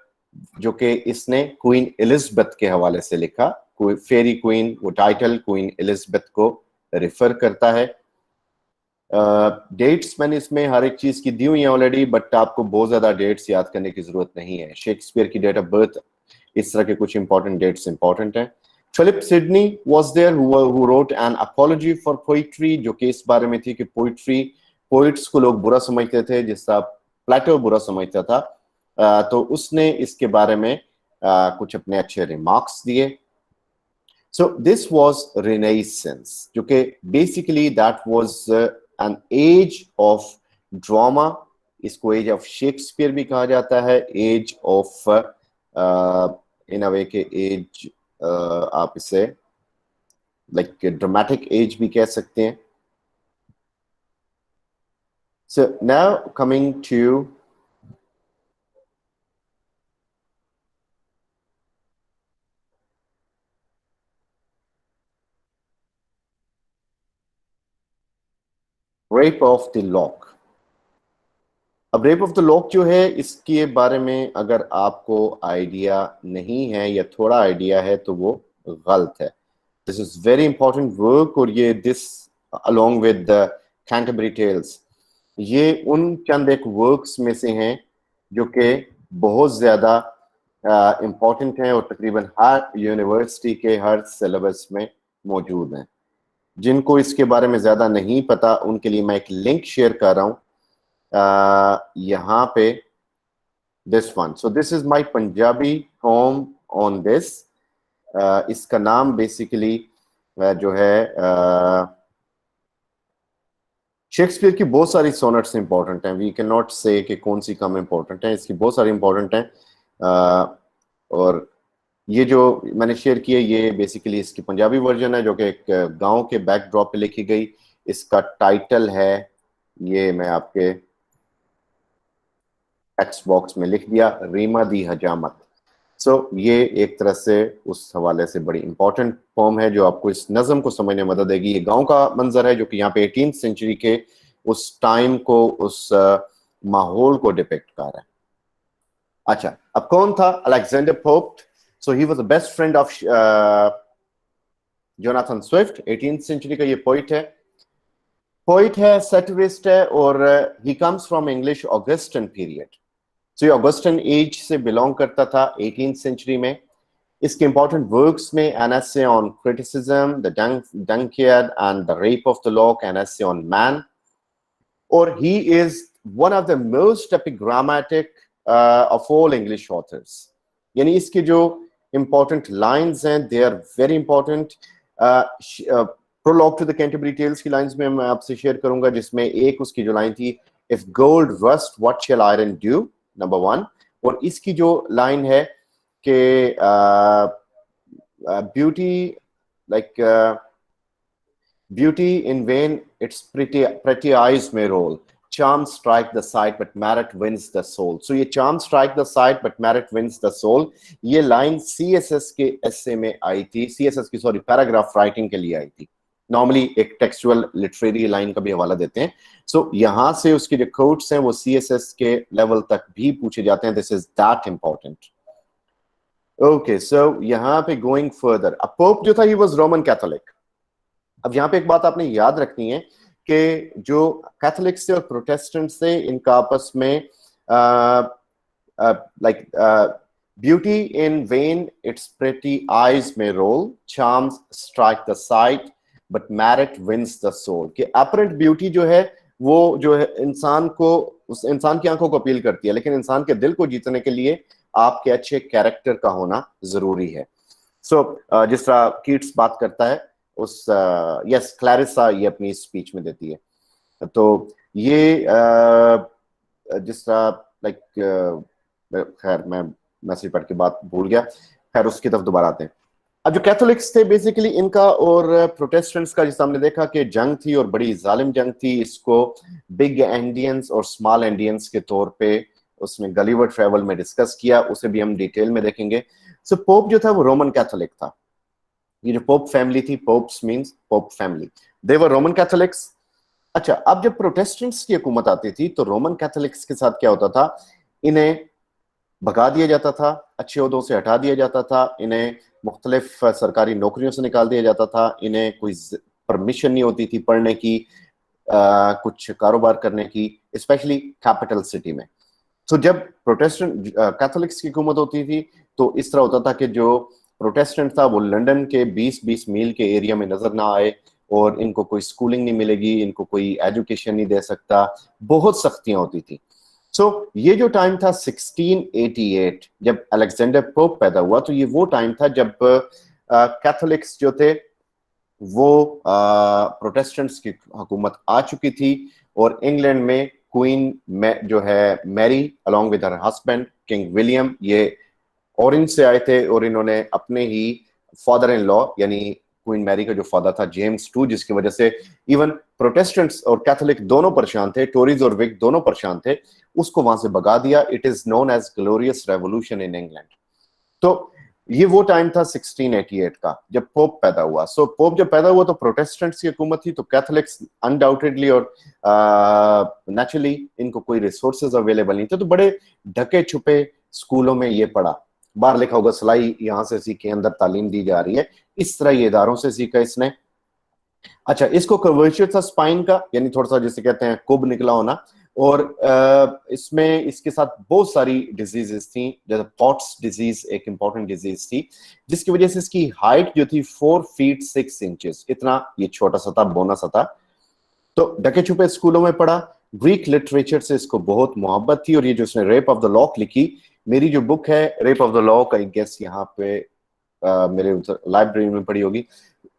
जो कि इसने क्वीन एलिजाबेथ के हवाले से लिखा। फेरी क्वीन, वो टाइटल क्वीन एलिजाबेथ को रिफर करता है। डेट्स मैंने इसमें हर एक चीज की दी हुई है ऑलरेडी, बट आपको बहुत ज्यादा डेट्स याद करने की जरूरत नहीं है। शेक्सपियर की डेट ऑफ बर्थ, इस तरह के कुछ इंपॉर्टेंट डेट्स इंपॉर्टेंट हैं। Philip Sidney was there who wrote an Apology for Poetry, जो कि इस बारे में थी कि पोइट्स को लोग बुरा समझते थे, जिसका प्लेटो बुरा समझता था। तो उसने इसके बारे में कुछ अपने अच्छे रिमार्क्स दिए। So this was Renaissance, जो कि basically that was an age of drama। इसको एज ऑफ शेक्सपियर भी कहा जाता है, एज ऑफ इन अ वे के एज, आप इसे लाइक ड्रामेटिक एज भी कह सकते हैं। So now coming to rape of the lock. अब रेप ऑफ द लॉक जो है, इसके बारे में अगर आपको आइडिया नहीं है या थोड़ा आइडिया है तो वो गलत है। This is very important work, और ये this along with the Canterbury Tales, ये उन चंद एक वर्क्स में से हैं जो कि बहुत ज्यादा इंपॉर्टेंट हैं और तकरीबन हर यूनिवर्सिटी के हर सिलेबस में मौजूद हैं। जिनको इसके बारे में ज्यादा नहीं पता उनके लिए मैं एक लिंक शेयर कर रहा हूं यहाँ पे, this one. So this is my Punjabi poem on this. इसका नाम बेसिकली जो है शेक्सपियर की बहुत सारी सोनेट्स इंपॉर्टेंट हैं, वी कैन नॉट से कि कौन सी कम इंपॉर्टेंट है, इसकी बहुत सारी इंपॉर्टेंट हैं। और ये जो मैंने शेयर किया ये बेसिकली इसकी पंजाबी वर्जन है, जो कि एक गांव के बैकड्रॉप पे लिखी गई। इसका टाइटल है, ये मैं आपके टेक्स्ट बॉक्स में लिख दिया, रीमा दी हजामत। सो ये एक तरह से उस हवाले से बड़ी इंपॉर्टेंट पोम है जो आपको इस नज़म को समझने में मदद देगी। ये गांव का मंजर है जो कि यहाँ पे 18th सेंचुरी के उस टाइम को, उस माहौल को डिपिक्ट कर रहा है। अच्छा, अब कौन था Alexander pope? So he was the best friend of Jonathan Swift। 18th century का ये पोइट है, सेटरिस्ट है, और he comes from English Augustan period। सो ये ऑगस्टन एज से बिलोंग करता था 18th सेंचुरी में। इसके इंपॉर्टेंट वर्क्स में an essay on criticism, the Dunciad and the rape of the lock, an essay on man, और he is one of the most epigrammatic of all English authors. यानी इसके जो important lines हैं they are very important. Prologue to the Canterbury tales की lines में मैं आपसे share करूंगा, जिसमें एक उसकी जो लाइन थी, if gold rust what shell iron do, number 1। और इसकी जो लाइन है कि beauty like beauty in vain its pretty eyes may roll, charm strike the sight but merit wins the soul। so ये charm strike the sight but merit wins the soul, ये line CSS के एसे में आई थी, CSS की sorry paragraph writing के लिए आई थी। Normally एक टेक्सचुअल लिटरेरी लाइन का भी हवाला देते हैं। सो यहां से उसके जो कोट्स हैं वो CSS के लेवल तक भी पूछे जाते हैं। This is that important. Okay, so यहाँ पे गोइंग फर्दर, अब पोप जो था ही वाज रोमन कैथोलिक। अब यहाँ पे एक बात आपने याद रखनी है कि जो कैथोलिक्स थे और प्रोटेस्टेंट्स थे, इनका आपस में like beauty in vain its pretty eyes में roll, charms strike the sight but merit wins the soul. कि अपरेंट ब्यूटी जो है वो जो है इंसान को, उस इंसान की आंखों को अपील करती है, लेकिन इंसान के दिल को जीतने के लिए आपके अच्छे कैरेक्टर का होना जरूरी है। सो जिस तरह कीट्स बात करता है उस यस क्लैरिसा ये अपनी स्पीच में देती है। तो ये जिस तरह लाइक खैर मैं मैसेज पढ़ के बात भूल गया, खैर उसकी तरफ दोबारा आते हैं। अब जो कैथोलिक्स थे बेसिकली इनका और प्रोटेस्टेंट्स का, जिससे हमने देखा कि जंग थी और बड़ी जालिम जंग थी, इसको बिग एंडियंस और स्मॉल एंडियंस के तौर पे उसने गलीवर ट्रेवल में डिस्कस किया, उसे भी हम डिटेल में देखेंगे। सो पोप जो था वो रोमन कैथोलिक था। ये जो पोप फैमिली थी, पोप्स मींस पोप फैमिली, दे वर रोमन कैथोलिक्स। अच्छा, अब जब प्रोटेस्टेंट्स की हुकूमत आती थी तो रोमन कैथोलिक्स के साथ क्या होता था, इन्हें भगा दिया जाता था, अच्छे ओहदों से हटा दिया जाता था, इन्हें मुख्तलिफ सरकारी नौकरियों से निकाल दिया जाता था, इन्हें कोई परमिशन नहीं होती थी पढ़ने की, कुछ कारोबार करने की, स्पेशली कैपिटल सिटी में। तो जब प्रोटेस्टेंट कैथोलिक्स की हुकूमत होती थी तो इस तरह होता था कि जो प्रोटेस्टेंट था वो लंदन के 20-20 मील के एरिया में नजर ना आए, और इनको कोई स्कूलिंग नहीं मिलेगी, इनको कोई एजुकेशन नहीं दे सकता, बहुत सख्तियां होती थी। सो ये जो टाइम था 1688 जब अलेक्जेंडर पोप पैदा हुआ, तो ये वो टाइम था जब कैथोलिक्स जो थे वो प्रोटेस्टेंट्स की हुकूमत आ चुकी थी, और इंग्लैंड में क्वीन जो है Mary along with her husband King William, ये ऑरेंज से आए थे, और इन्होंने अपने ही फादर इन लॉ यानी क्वीन मैरी का जो फादर था जेम्स II, जिसकी वजह से इवन प्रोटेस्टेंट्स और कैथोलिक दोनों परेशान थे, टोरीज और विग दोनों परेशान थे, उसको वहां से भगा दिया। It is known as Glorious Revolution in England. तो ये वो टाइम था 1688 का जब पोप पैदा हुआ। सो पोप जब पैदा हुआ तो प्रोटेस्टेंट्स की हुकूमत थी, तो कैथोलिक्स अनडाउटेडली और नेचुरली इनको कोई रिसोर्सेज अवेलेबल नहीं थे, तो बड़े ढके छुपे स्कूलों में ये पढ़ा। बाहर लिखा होगा सिलाई यहां से सीखे, अंदर तालीम दी जा रही है, इस तरह ये इदारों से सीखा इसने। अच्छा, इसको कर्वेचर था स्पाइन का, यानी थोड़ा सा जिसे कहते हैं कुब निकला होना, और इसमें इसके साथ बहुत सारी डिजीजेस थी, जैसे पॉट्स डिजीज एक इंपॉर्टेंट डिजीज थी, जिसकी वजह से इसकी हाइट जो थी 4 फीट 6 इंचेस, इतना ये छोटा सा था, बोना सा था। तो ढके छुपे स्कूलों में पढ़ा, ग्रीक लिटरेचर से इसको बहुत मोहब्बत थी, और ये जो इसने रेप ऑफ द लॉक लिखी, मेरी जो बुक है Rape of the Lock, I guess यहाँ पे मेरे लाइब्रेरी में पड़ी होगी,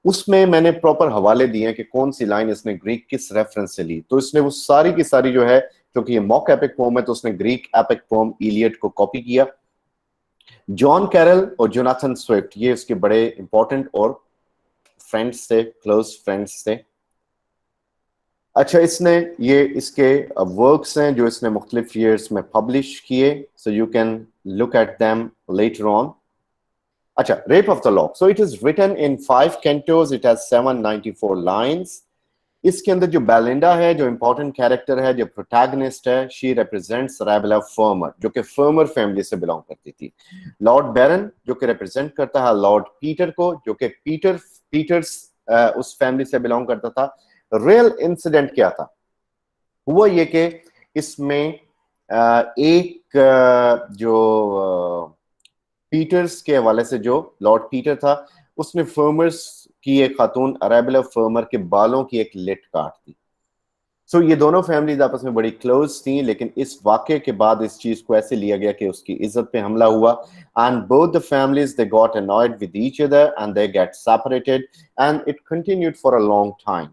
उसमें मैंने प्रॉपर हवाले दिए हैं कि कौन सी लाइन इसने ग्रीक किस रेफरेंस से ली। तो इसने वो सारी की सारी जो है, क्योंकि ये मॉक एपिक पोम है, तो उसने ग्रीक एपिक पोम इलियड को कॉपी किया। जॉन कैरल और जोनाथन स्विफ्ट ये उसके बड़े इंपॉर्टेंट और फ्रेंड्स थे, क्लोज फ्रेंड्स थे। अच्छा, इसने ये इसके वर्क्स हैं जो इसने मुख्तलिफ ईयर्स में पब्लिश किए, so you can look at them later on. अच्छा, rape of the lock, so it is written in 5 cantos, it has 794 lines. इसके अंदर जो बेलिंडा है, जो इंपॉर्टेंट कैरेक्टर है, जो प्रोटैगनिस्ट है, शी रिप्रेजेंट्स अराबेला फर्मर, जो कि फर्मर फैमिली से बिलोंग करती थी। लॉर्ड बैरन जो कि रिप्रेजेंट करता है लॉर्ड पीटर को, जो कि पीटर्स उस फैमिली से बिलोंग करता था। रियल इंसिडेंट क्या था, हुआ ये कि इसमें एक जो पीटर्स के हवाले से, जो लॉर्ड पीटर था, उसने फर्मर्स की एक खातून अरेबेला फर्मर के बालों की एक लिट काट दी। सो ये दोनों फैमिलीज आपस में बड़ी क्लोज थी, लेकिन इस वाक़े के बाद इस चीज को ऐसे लिया गया कि उसकी इज्जत पे हमला हुआ, and both the families they got annoyed with each other and they get separated, and it continued for a long time.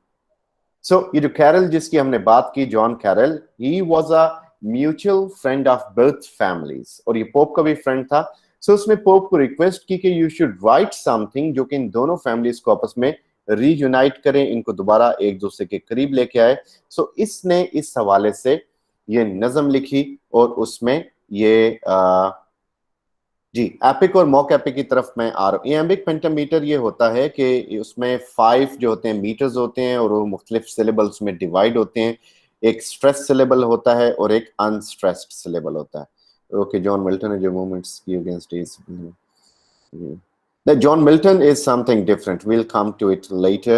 So ये जो कैरल जिसकी हमने बात की, John Caryll, he was a mutual friend of both families, और ये pope का भी फ्रेंड था। सो उसने पोप को रिक्वेस्ट की कि यू शुड राइट समथिंग जो कि इन दोनों फैमिलीज को आपस में रीयूनाइट करें, इनको दोबारा एक दूसरे के करीब लेके आए। सो इसने इस हवाले से ये नज़म लिखी, और उसमें ये जी एपिक और मॉक एपिक की तरफ मैं आ रहा हूँ। एम्बिक पेंटामीटर ये होता है कि उसमें 5 जो होते हैं मीटर्स होते हैं, और वो मुख्तलिफ सिलेबल्स में डिवाइड होते हैं। एक स्ट्रेस सिलेबल होता है और एक अनस्ट्रेस्ड सिलेबल होता है। ओके, जॉन मिल्टन ने जो मूवमेंट्स की against John Milton is something different, will come to it later.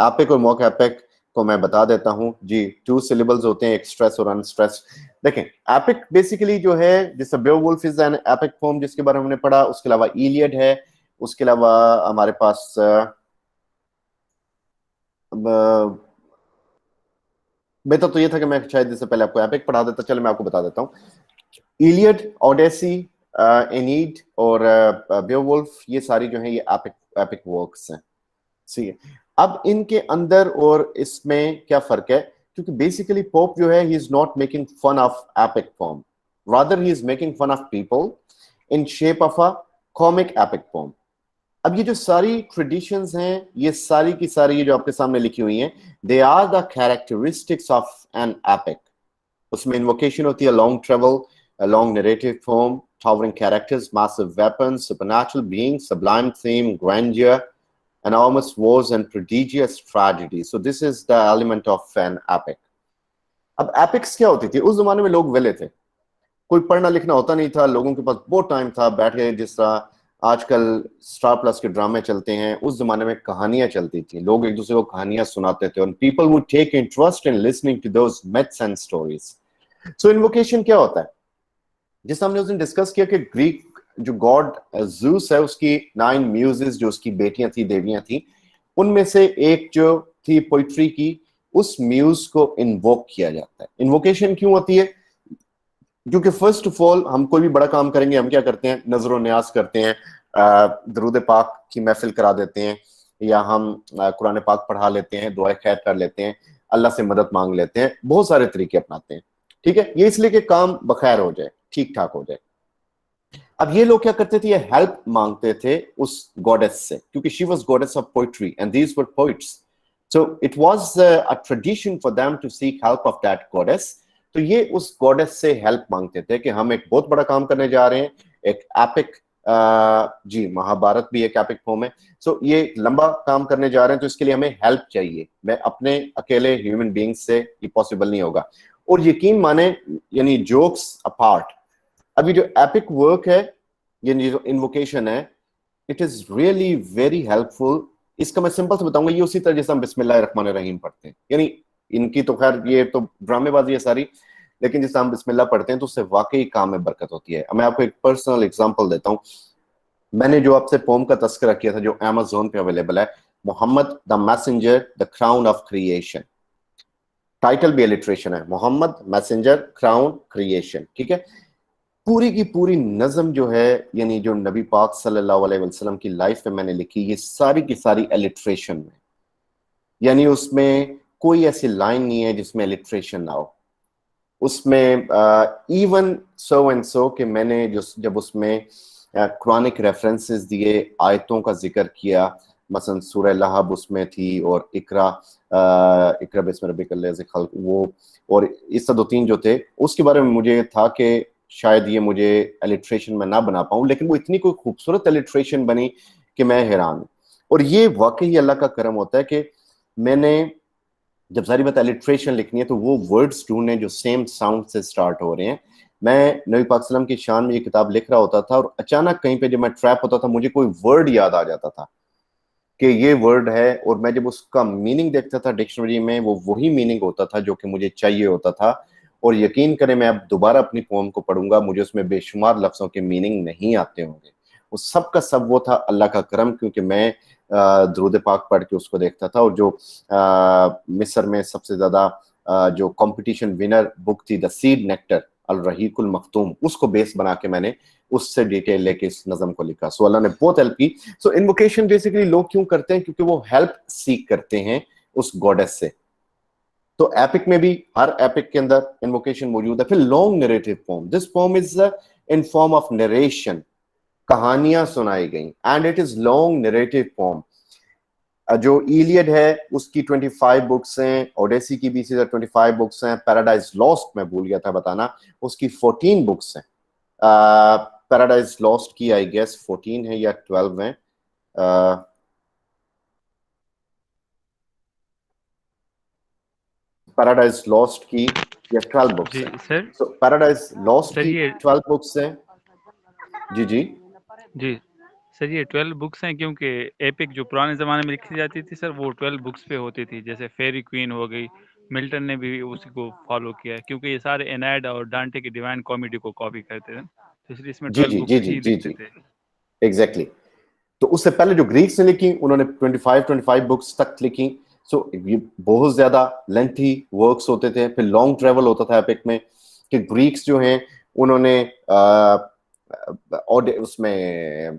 Epic और मॉक एपिक को मैं बता देता हूँ जी। 2 सिलेबल्स होते हैं, एक स्ट्रेस और अनस्ट्रेस। देखें, एपिक बेसिकली जो है, जैसे बेओवुल्फ इज एन एपिक पोम जिसके बारे में हमने पढ़ा, उसके अलावा इलियड है, उसके अलावा हमारे पास बेहतर तो ये था कि मैं शायद इससे पहले आपको एपिक पढ़ा देता। चलो मैं आपको बता देता हूँ। इलियड, ओडेसी, एनीड और बेओवुल्फ, ये सारी जो है ये एपिक एपिक वर्क्स हैं। सही है। अब इनके अंदर और इसमें क्या फर्क है, क्योंकि बेसिकली पोप जो है, he is not making fun of epic poem, rather he is making fun of people in shape of a comic epic poem. अब ये जो सारी ट्रेडिशंस हैं, ये सारी की सारी ये जो आपके सामने लिखी हुई हैं, they are the characteristics of an epic. उसमें इन्वोकेशन होती है, long travel, long narrative form, towering characters, massive weapons, supernatural beings, sublime theme, grandeur, enormous wars and prodigious tragedy. So this is the element of an epic. अब epics क्या होती थी? उस जमाने में लोग वेले थे, कोई पढ़ना लिखना होता नहीं था, लोगों के पास बहुत टाइम था, बैठ के जिस तरह आजकल स्टार प्लस के ड्रामे चलते हैं, उस जमाने में कहानियां चलती थी, लोग एक दूसरे को कहानियां सुनाते थे, और people would take interest in listening to those myths and stories. So invocation क्या होता है? जिस हमने उस दिन डिस्कस किया कि ग्रीक जो गॉड ज़ूस है, उसकी 9 म्यूजेस जो उसकी बेटियां थी, देवियां थी, उनमें से एक जो थी पोइट्री की, उस म्यूज को इन्वोक किया जाता है। इन्वोकेशन क्यों होती है? क्योंकि फर्स्ट ऑफ ऑल हम कोई भी बड़ा काम करेंगे, हम क्या करते हैं? नजर न्याज करते हैं, दरूद पाक की महफिल करा देते हैं, या हम कुरान पाक पढ़ा लेते हैं, दुआ खैर कर लेते हैं, अल्लाह से मदद मांग लेते हैं, बहुत सारे तरीके अपनाते हैं। ठीक है, ये इसलिए कि काम बखैर हो जाए, ठीक ठाक हो जाए। अब ये लोग क्या करते थे? ये हेल्प मांगते थे उस गॉडेस से, क्योंकि she was goddess of poetry and these were poets. So it was a tradition for them to seek help of that goddess. तो ये उस गॉडेस से हेल्प मांगते थे कि हम एक बहुत बड़ा काम करने जा रहे हैं, एक एपिक, जी महाभारत भी एक एपिक फॉर्म है। सो ये लंबा काम करने जा रहे हैं, तो इसके लिए हमें हेल्प चाहिए, मैं अपने अकेले ह्यूमन बींग्स से ये पॉसिबल नहीं होगा। और यकीन माने, यानी जोक्स अपार्ट, अभी जो एपिक वर्क है, ये जो इन्वोकेशन है, it is really very helpful. इसका मैं सिंपल से बताऊंगा, ये उसी तरह जैसे हम बिस्मिल्लाहिर्रहमानिर्रहीम पढ़ते हैं, यानी इनकी तो खैर ये तो ड्रामेबाजी है सारी, लेकिन जैसे हम बिस्मिल्लाह पढ़ते हैं तो उससे वाकई काम में बरकत होती है। मैं आपको एक पर्सनल एग्जांपल देता हूँ। मैंने जो आपसे पोम का तस्करा किया था, जो अमेज़न पे अवेलेबल है, Muhammad the messenger the crown of creation, title भी एलिट्रेशन है, मोहम्मद मैसेंजर क्राउन क्रिएशन। ठीक है, पूरी की पूरी नज़म जो है, यानी जो नबी पाक सल्लल्लाहु अलैहि वसल्लम की लाइफ में मैंने लिखी, ये सारी की सारी एलिट्रेशन में, यानी उसमें कोई ऐसी लाइन नहीं है जिसमें एलिट्रेशन ना हो। उसमें इवन सो एंड सो कि मैंने जो जब उसमें कुरानिक रेफरेंसेस दिए, आयतों का जिक्र किया, मसलन सूरह लहब उसमें थी, और इकरा इकरा बिस्मि रब्बिकल लज़ी खल्क़, वो और इस 2-3 जो थे, उसके बारे में मुझे था कि शायद ये मुझे एलिट्रेशन में ना बना पाऊँ, लेकिन वो इतनी कोई खूबसूरत एलिट्रेशन बनी कि मैं हैरान हूँ। और ये वाकई अल्लाह का करम होता है कि मैंने जब सारी बात एलिट्रेशन लिखनी है, तो वो वर्ड्स ढूंढने जो सेम साउंड से स्टार्ट हो रहे हैं। मैं नबी पाक सल्लम की शान में ये किताब लिख रहा होता था, और अचानक कहीं पे जब मैं ट्रैप होता था, मुझे कोई वर्ड याद आ जाता था कि ये वर्ड है, और मैं जब उसका मीनिंग देखता था डिक्शनरी में, वो वही मीनिंग होता था जो कि मुझे चाहिए होता था, और यकीन करें मैं अब दोबारा अपनी पोम को पढ़ूंगा, मुझे उसमें बेशुमार लफ्जों के मीनिंग नहीं आते होंगे। वो सब का सब वो था अल्लाह का करम, क्योंकि मैं दुरूद पाक पढ़ के उसको देखता था। और जो मिस्र में सबसे ज्यादा जो कंपटीशन विनर बुक थी द सीड नेक्टर अल रहीकुल मखतूम, उसको बेस बना के मैंने उससे डिटेल लेके इस नज़म को लिखा। सो अल्लाह ने बहुत हेल्प की। सो इन्वोकेशन बेसिकली लोग क्यों करते हैं? क्योंकि वो हेल्प सीख करते हैं उस गॉडेस से। तो एपिक में भी हर एपिक के अंदर इन्वोकेशन मौजूद है। फिर long narrative poem, this poem is in form of narration, कहानियां सुनाई गई, and it is long narrative poem. जो इलियड है उसकी 25 बुक्स हैं, ओडेसी की भी इसी तरह 25 बुक्स हैं, पैराडाइज लॉस्ट मैं भूल गया था बताना, उसकी 14 बुक्स हैं। पैराडाइज लॉस्ट की आई गेस 14 है या 12 है। पैराडाइज लॉस्ट की या 12 बुक्स जी हैं। सर। सो पैराडाइज लॉस्ट सर की ये 12 बुक्स हैं। जी जी जी सर, ये 12 बुक्स हैं, क्योंकि एपिक जो पुराने ज़माने में लिखी जाती थी सर, वो 12 बुक्स पे होती थी। जैसे फेरी क्वीन हो गई, मिल्टन ने भी उसी को फॉलो किया है, क्योंकि ये सारे एनाइड और डांटे की डिवाइन कॉमेडी को कॉपी करते थे, तो इसलिए इसमें जी 12 जी जी बुक्स जी ही जी लिखते जी थे। एग्जैक्टली। तो उससे पहले जो ग्रीक्स ने लिखी उन्होंने 25 बुक्स तक लिखी। सो ये बहुत ज्यादा लेंथी वर्क्स होते थे। फिर लॉन्ग ट्रेवल होता था एपिक में कि ग्रीक्स जो हैं उन्होंने और उसमें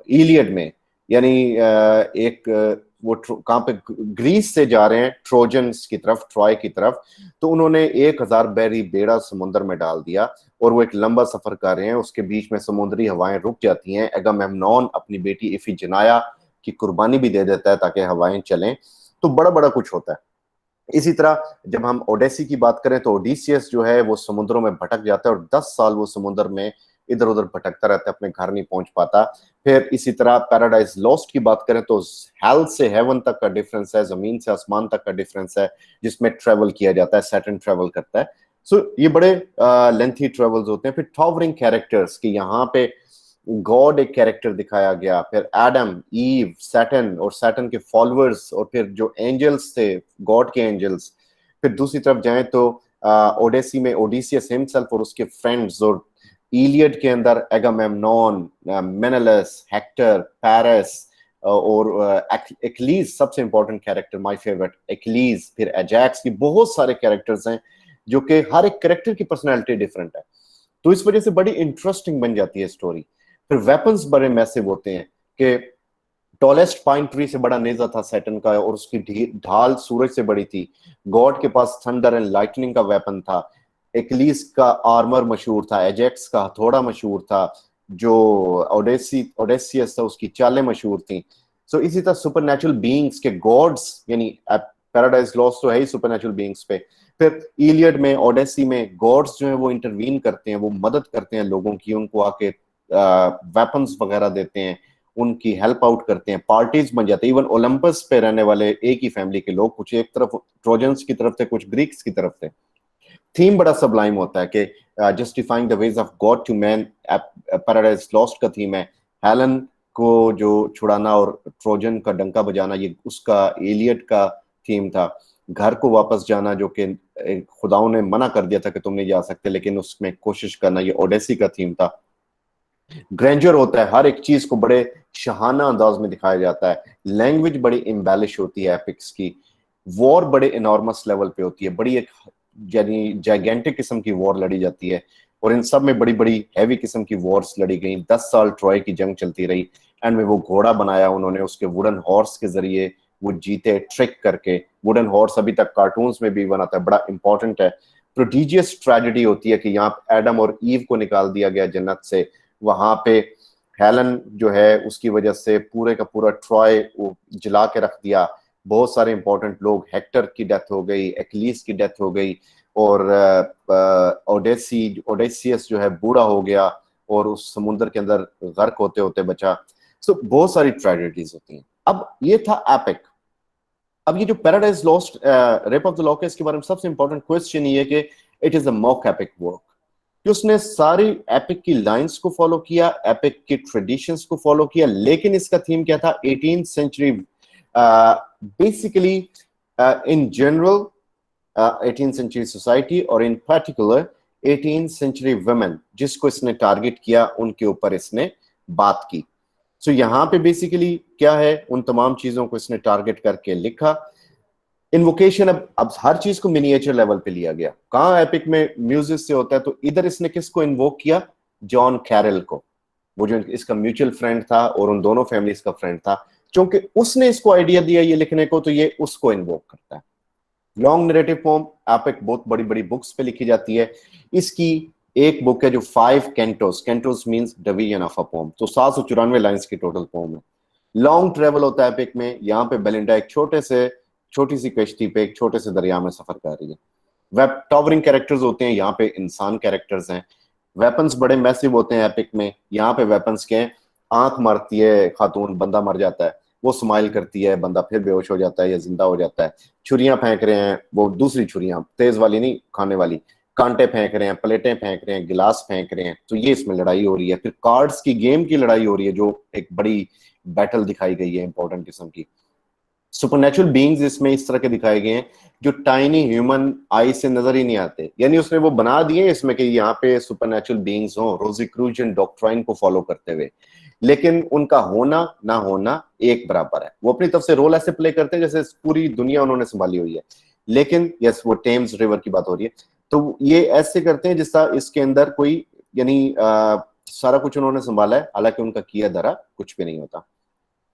इलियड में, यानी एक वो कहाँ पे ग्रीस से जा रहे हैं ट्रोजन्स की तरफ, ट्रॉय की तरफ, तो उन्होंने 1000 बैरी बेड़ा समुद्र में डाल दिया और वो एक लंबा सफर कर रहे हैं। उसके बीच में समुद्री हवाएं रुक जाती हैं। एगामेमनॉन अपनी बेटी इफिजनाया की कुर्बानी भी दे देता है ताकि हवाएं चलें। तो बड़ा बड़ा कुछ होता है। इसी तरह जब हम ओडेसी की बात करें तो ओडिसियस जो है वो समुद्रों में भटक जाता है और 10 साल वो समुद्र में इधर उधर भटकता रहता है, अपने घर नहीं पहुंच पाता। फिर इसी तरह पैराडाइज लॉस्ट की बात करें तो हेल से हेवन तक का डिफरेंस है, जमीन से आसमान तक का डिफरेंस है, जिसमें ट्रेवल किया जाता है, सैटर्न ट्रेवल करता है। सो ये बड़े लेंथी ट्रेवल्स होते हैं। फिर टॉवरिंग कैरेक्टर्स की यहाँ पे गॉड एक कैरेक्टर दिखाया गया, फिर एडम, ईव, सैटर्न और सैटर्न के फॉलोअर्स, और फिर जो एंजल्स थे गॉड के एंजल्स। फिर दूसरी तरफ जाएं तो ओडेसी में ओडिसियस हिमसेल्फ और उसके फ्रेंड्स, और इलियड के अंदर एगामेमनॉन, मेनेलस, हेक्टर, पैरिस और एक्लीज सबसे important character, my favourite Achilles. फिर एजैक्स की बहुत सारे कैरेक्टर्स हैं जो कि हर एक कैरेक्टर की पर्सनैलिटी डिफरेंट है, तो इस वजह से बड़ी इंटरेस्टिंग बन जाती है स्टोरी। फिर वेपन्स बड़े मैसिव होते हैं कि टॉलेस्ट पाइन ट्री से बड़ा नेजा था सैटर्न का और उसकी ढाल सूरज से बड़ी थी। गॉड के पास थंडर एंड लाइटनिंग का वेपन था। एक्लीस का आर्मर मशहूर था, एजेक्स का हथौड़ा मशहूर था, जो ओडेसियस था उसकी चालें मशहूर थी। सो इसी तरह सुपरनेचुरल बीइंग्स के गॉड्स, यानी पैराडाइज लॉस्ट तो है ही सुपरनेचुरल बीइंग्स पे। फिर इलियड में, ओडेसी में गॉड्स जो है वो इंटरवीन करते हैं, वो मदद करते हैं लोगों की, उनको आके वेपन्स वगैरह देते हैं, उनकी हेल्प आउट करते हैं, पार्टीज बन जाते हैं। इवन ओलंपस पे रहने वाले एक ही फैमिली के लोग, कुछ एक तरफ ट्रोजन्स की तरफ थे, कुछ ग्रीक्स की तरफ थे। थीम बड़ा सबलाइम होता है कि justifying the ways of God to man, Paradise Lost का थीम है। हेलन को जो छुड़ाना और ट्रोजन का डंका बजाना, ये उसका एलियट का थीम था। घर को वापस जाना जो कि खुदाओं ने मना कर दिया था कि तुम नहीं जा सकते, लेकिन उसमें कोशिश करना, ये ओडेसी का थीम था। ग्रैंडर होता है, हर एक चीज को बड़े शहाना अंदाज में दिखाया जाता है। लैंग्वेज बड़ी इम्बेलिश होती है एपिक्स की। वॉर बड़े इनॉर्मस लेवल पे होती है, बड़ी एक यानी जाइगेंटिक किस्म की वॉर लड़ी जाती है, और इन सब में बड़ी बड़ी हैवी किस्म की वॉर्स लड़ी गई। 10 साल ट्रॉय की जंग चलती रही। एंड में वो घोड़ा बनाया उन्होंने, उसके वुडन हॉर्स के जरिए वो जीते ट्रिक करके। वुडन हॉर्स अभी तक कार्टून्स में भी बनाता है, बड़ा इंपॉर्टेंट है। प्रोडिजियस ट्रेजेडी होती है कि यहाँ एडम और ईव को निकाल दिया गया जन्नत से। वहां पे हेलन जो है उसकी वजह से पूरे का पूरा ट्रॉय जला के रख दिया। बहुत सारे इंपॉर्टेंट लोग, हेक्टर की डेथ हो गई, एक्लीस की डेथ हो गई, और ओडेसियस जो है बूढ़ा हो गया और उस समुद्र के अंदर गर्क होते होते बचा। सो बहुत सारी ट्रेजेडीज होती हैं। अब ये था एपिक। अब ये जो paradise lost, rape of the lock है, इसके बारे में सबसे इंपॉर्टेंट क्वेश्चन ये है कि it is a mock epic work, कि उसने सारी एपिक की लाइंस को फॉलो किया, एपिक की ट्रेडिशंस को फॉलो किया, लेकिन इसका थीम क्या था? 18th century basically in general 18th century society और in particular 18th century women जिसको इसने टारगेट किया उनके ऊपर इसने बात की। सो यहाँ पे बेसिकली क्या है, उन तमाम चीजों को इसने टारगेट करके लिखा। इन्वोकेशन अब हर चीज को मिनिएचर लेवल पे लिया गया। कहाँ एपिक में म्यूजिक से होता है, तो इधर इसने किसको इन्वोक किया, जॉन कैरल को, वो जो इसका म्यूचुअल फ्रेंड था और उन दोनों फैमिलीज का फ्रेंड था। क्योंकि उसने इसको आइडिया दिया ये लिखने को, तो ये उसको इन्वोक करता है। लॉन्ग नरेटिव पोम एपिक बहुत बड़ी बड़ी बुक्स पे लिखी जाती है। इसकी एक बुक है जो 5 Cantos, Cantos means division of a poem, तो 794 लाइंस की टोटल पोम है। लॉन्ग ट्रेवल होता है एपिक में। यहाँ पे बेलिंडा एक छोटी सी कश्ती पे एक छोटे से दरिया में सफर कर रही है। वेब टॉवरिंग कैरेक्टर्स होते हैं, यहाँ पे इंसान कैरेक्टर्स हैं। वेपन्स बड़े मैसिव होते हैं एपिक में। यहाँ पे वेपन्स के आंख मारती है खातून, बंदा मर जाता है, वो स्माइल करती है, बंदा फिर बेहोश हो जाता है या जिंदा हो जाता है। छुरियां फेंक रहे हैं, वो दूसरी छुरियां, तेज वाली नहीं, खाने वाली। कांटे फेंक रहे हैं, प्लेटें फेंक रहे हैं, गिलास फेंक रहे हैं। तो ये इसमें लड़ाई हो रही है। फिर कार्ड्स की गेम की लड़ाई हो रही है, जो एक बड़ी बैटल दिखाई गई है इंपॉर्टेंट किस्म की। सुपरनेचुरल बीइंग्स इसमें इस तरह के दिखाए गए हैं जो टाइनी ह्यूमन आई से नजर ही नहीं आते। यानी उसने वो बना दिए इसमें कि यहाँ पे सुपरनेचुरल बीइंग्स हो रोजीक्रूजियन डॉक्ट्राइन को फॉलो करते हुए, लेकिन उनका होना ना होना एक बराबर है। वो अपनी तरफ से रोल ऐसे प्ले करते हैं जैसे पूरी दुनिया उन्होंने संभाली हुई है। लेकिन यस, वो टेम्स रिवर की बात हो रही है, तो ये ऐसे करते हैं जिसका इसके अंदर कोई यानी सारा कुछ उन्होंने संभाला है, हालांकि उनका किया धरा कुछ भी नहीं होता।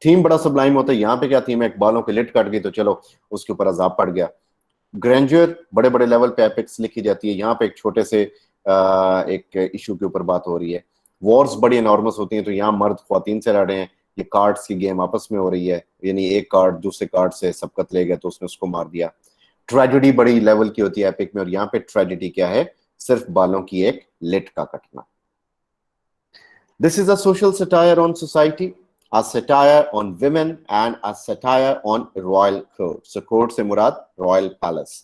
थीम बड़ा सबलाइम होता है। यहाँ पे क्या थीम है, बालों की लिट कट गई तो चलो उसके ऊपर अजाब पड़ गया। ग्रैंडर बड़े बड़े लेवल पे एपिक्स लिखी जाती है। यहाँ पे एक छोटे से एक इशू के ऊपर बात हो रही है। वॉर्स बड़ी एनॉर्मस होती हैं, तो यहाँ मर्द ख्वातीन से लड़ रहे हैं। ये कार्ड्स की गेम आपस में हो रही है, यानी एक कार्ड दूसरे कार्ड से सबकत ले गया तो उसने उसको मार दिया। ट्रेजेडी बड़ी लेवल की होती है एपिक में, और यहाँ पे ट्रेजेडी क्या है, सिर्फ बालों की एक लिट का कटना। This is a social satire on society, a satire on women and a satire on royal court. So court से मुराद रॉयल पैलेस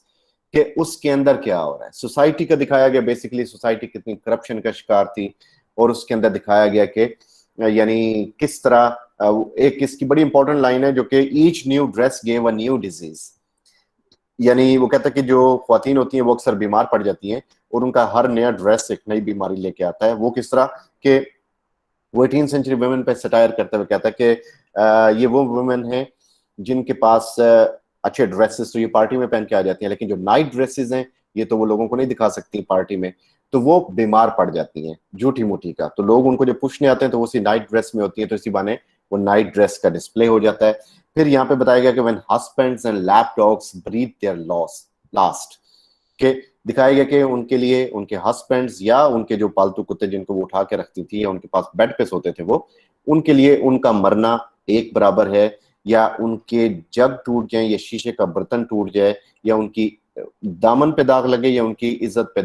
के उसके अंदर क्या हो रहा है। सोसाइटी का दिखाया गया, बेसिकली सोसाइटी कितनी करप्शन का शिकार थी, और उसके अंदर दिखाया गया कि यानी किस तरह एक इसकी बड़ी इंपॉर्टेंट लाइन है जो कि each new dress gave a new disease. यानी वो कहता है कि जो ख्वातीन होती हैं वो अक्सर बीमार पड़ जाती हैं और उनका हर नया ड्रेस एक नई बीमारी लेके आता है। वो किस तरह के, वो 18th सेंचुरी वुमेन पे सटायर करते हुए कहता है कि ये वो वुमेन हैं जिनके पास अच्छे ड्रेसेस तो ये पार्टी में पहन के आ जाती हैं, लेकिन जो नाइट ड्रेसेस हैं ये तो वो लोगों को नहीं दिखा सकती पार्टी में, तो वो बीमार पड़ जाती हैं झूठी मूठी का। तो लोग उनको जब पूछने आते हैं तो वो उसी नाइट ड्रेस में होती है, तो इसी बहाने वो नाइट ड्रेस का डिस्प्ले हो जाता है। फिर यहाँ पे बताया गया कि when husbands and lap dogs breathe their last, के दिखाया गया कि उनके लिए उनके हस्बैंड्स या उनके जो पालतू कुत्ते जिनको वो उठा के रखती थी या उनके पास बेड पे सोते थे, वो उनके लिए उनका मरना एक बराबर है, या उनके जग टूट जाए या शीशे का बर्तन टूट जाए या उनकी दामन पे दाग लगे या उनकी इज्जत पे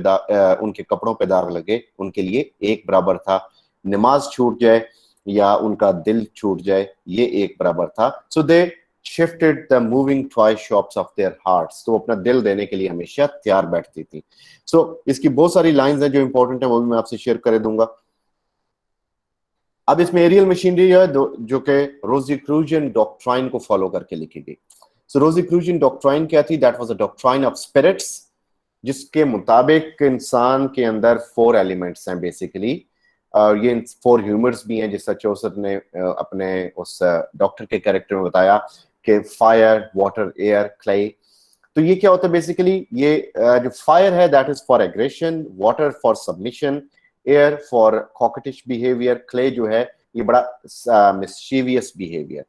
उनके कपड़ों पे दाग लगे, उनके लिए एक बराबर था। नमाज छूट जाए या उनका दिल छूट जाए, ये एक बराबर था। सो दे shifted the moving toy shops of their hearts, तो अपना दिल देने के लिए हमेशा तैयार बैठती थी। सो इसकी बहुत सारी लाइंस हैं जो इंपॉर्टेंट है, वो भी मैं आपसे शेयर कर दूंगा। अब इसमें एरियल मशीनरी है जो कि रोजीक्रूजियन डॉक्ट्राइन को फॉलो करके लिखी गई। सो रोजीक्रूजियन डॉक्ट्राइन क्या थी, that was a doctrine of spirits, जिसके मुताबिक इंसान के अंदर 4 एलिमेंट्स हैं बेसिकली, और ये 4 ह्यूमर्स भी हैं, जिस चौसर ने अपने उस डॉक्टर के कैरेक्टर में बताया कि फायर, वाटर, एयर, क्ले। तो ये क्या होता है बेसिकली, ये जो फायर है that is for aggression, water for submission, air for coquettish behaviour, clay जो है ये बड़ा मिस्चीवियस बिहेवियर।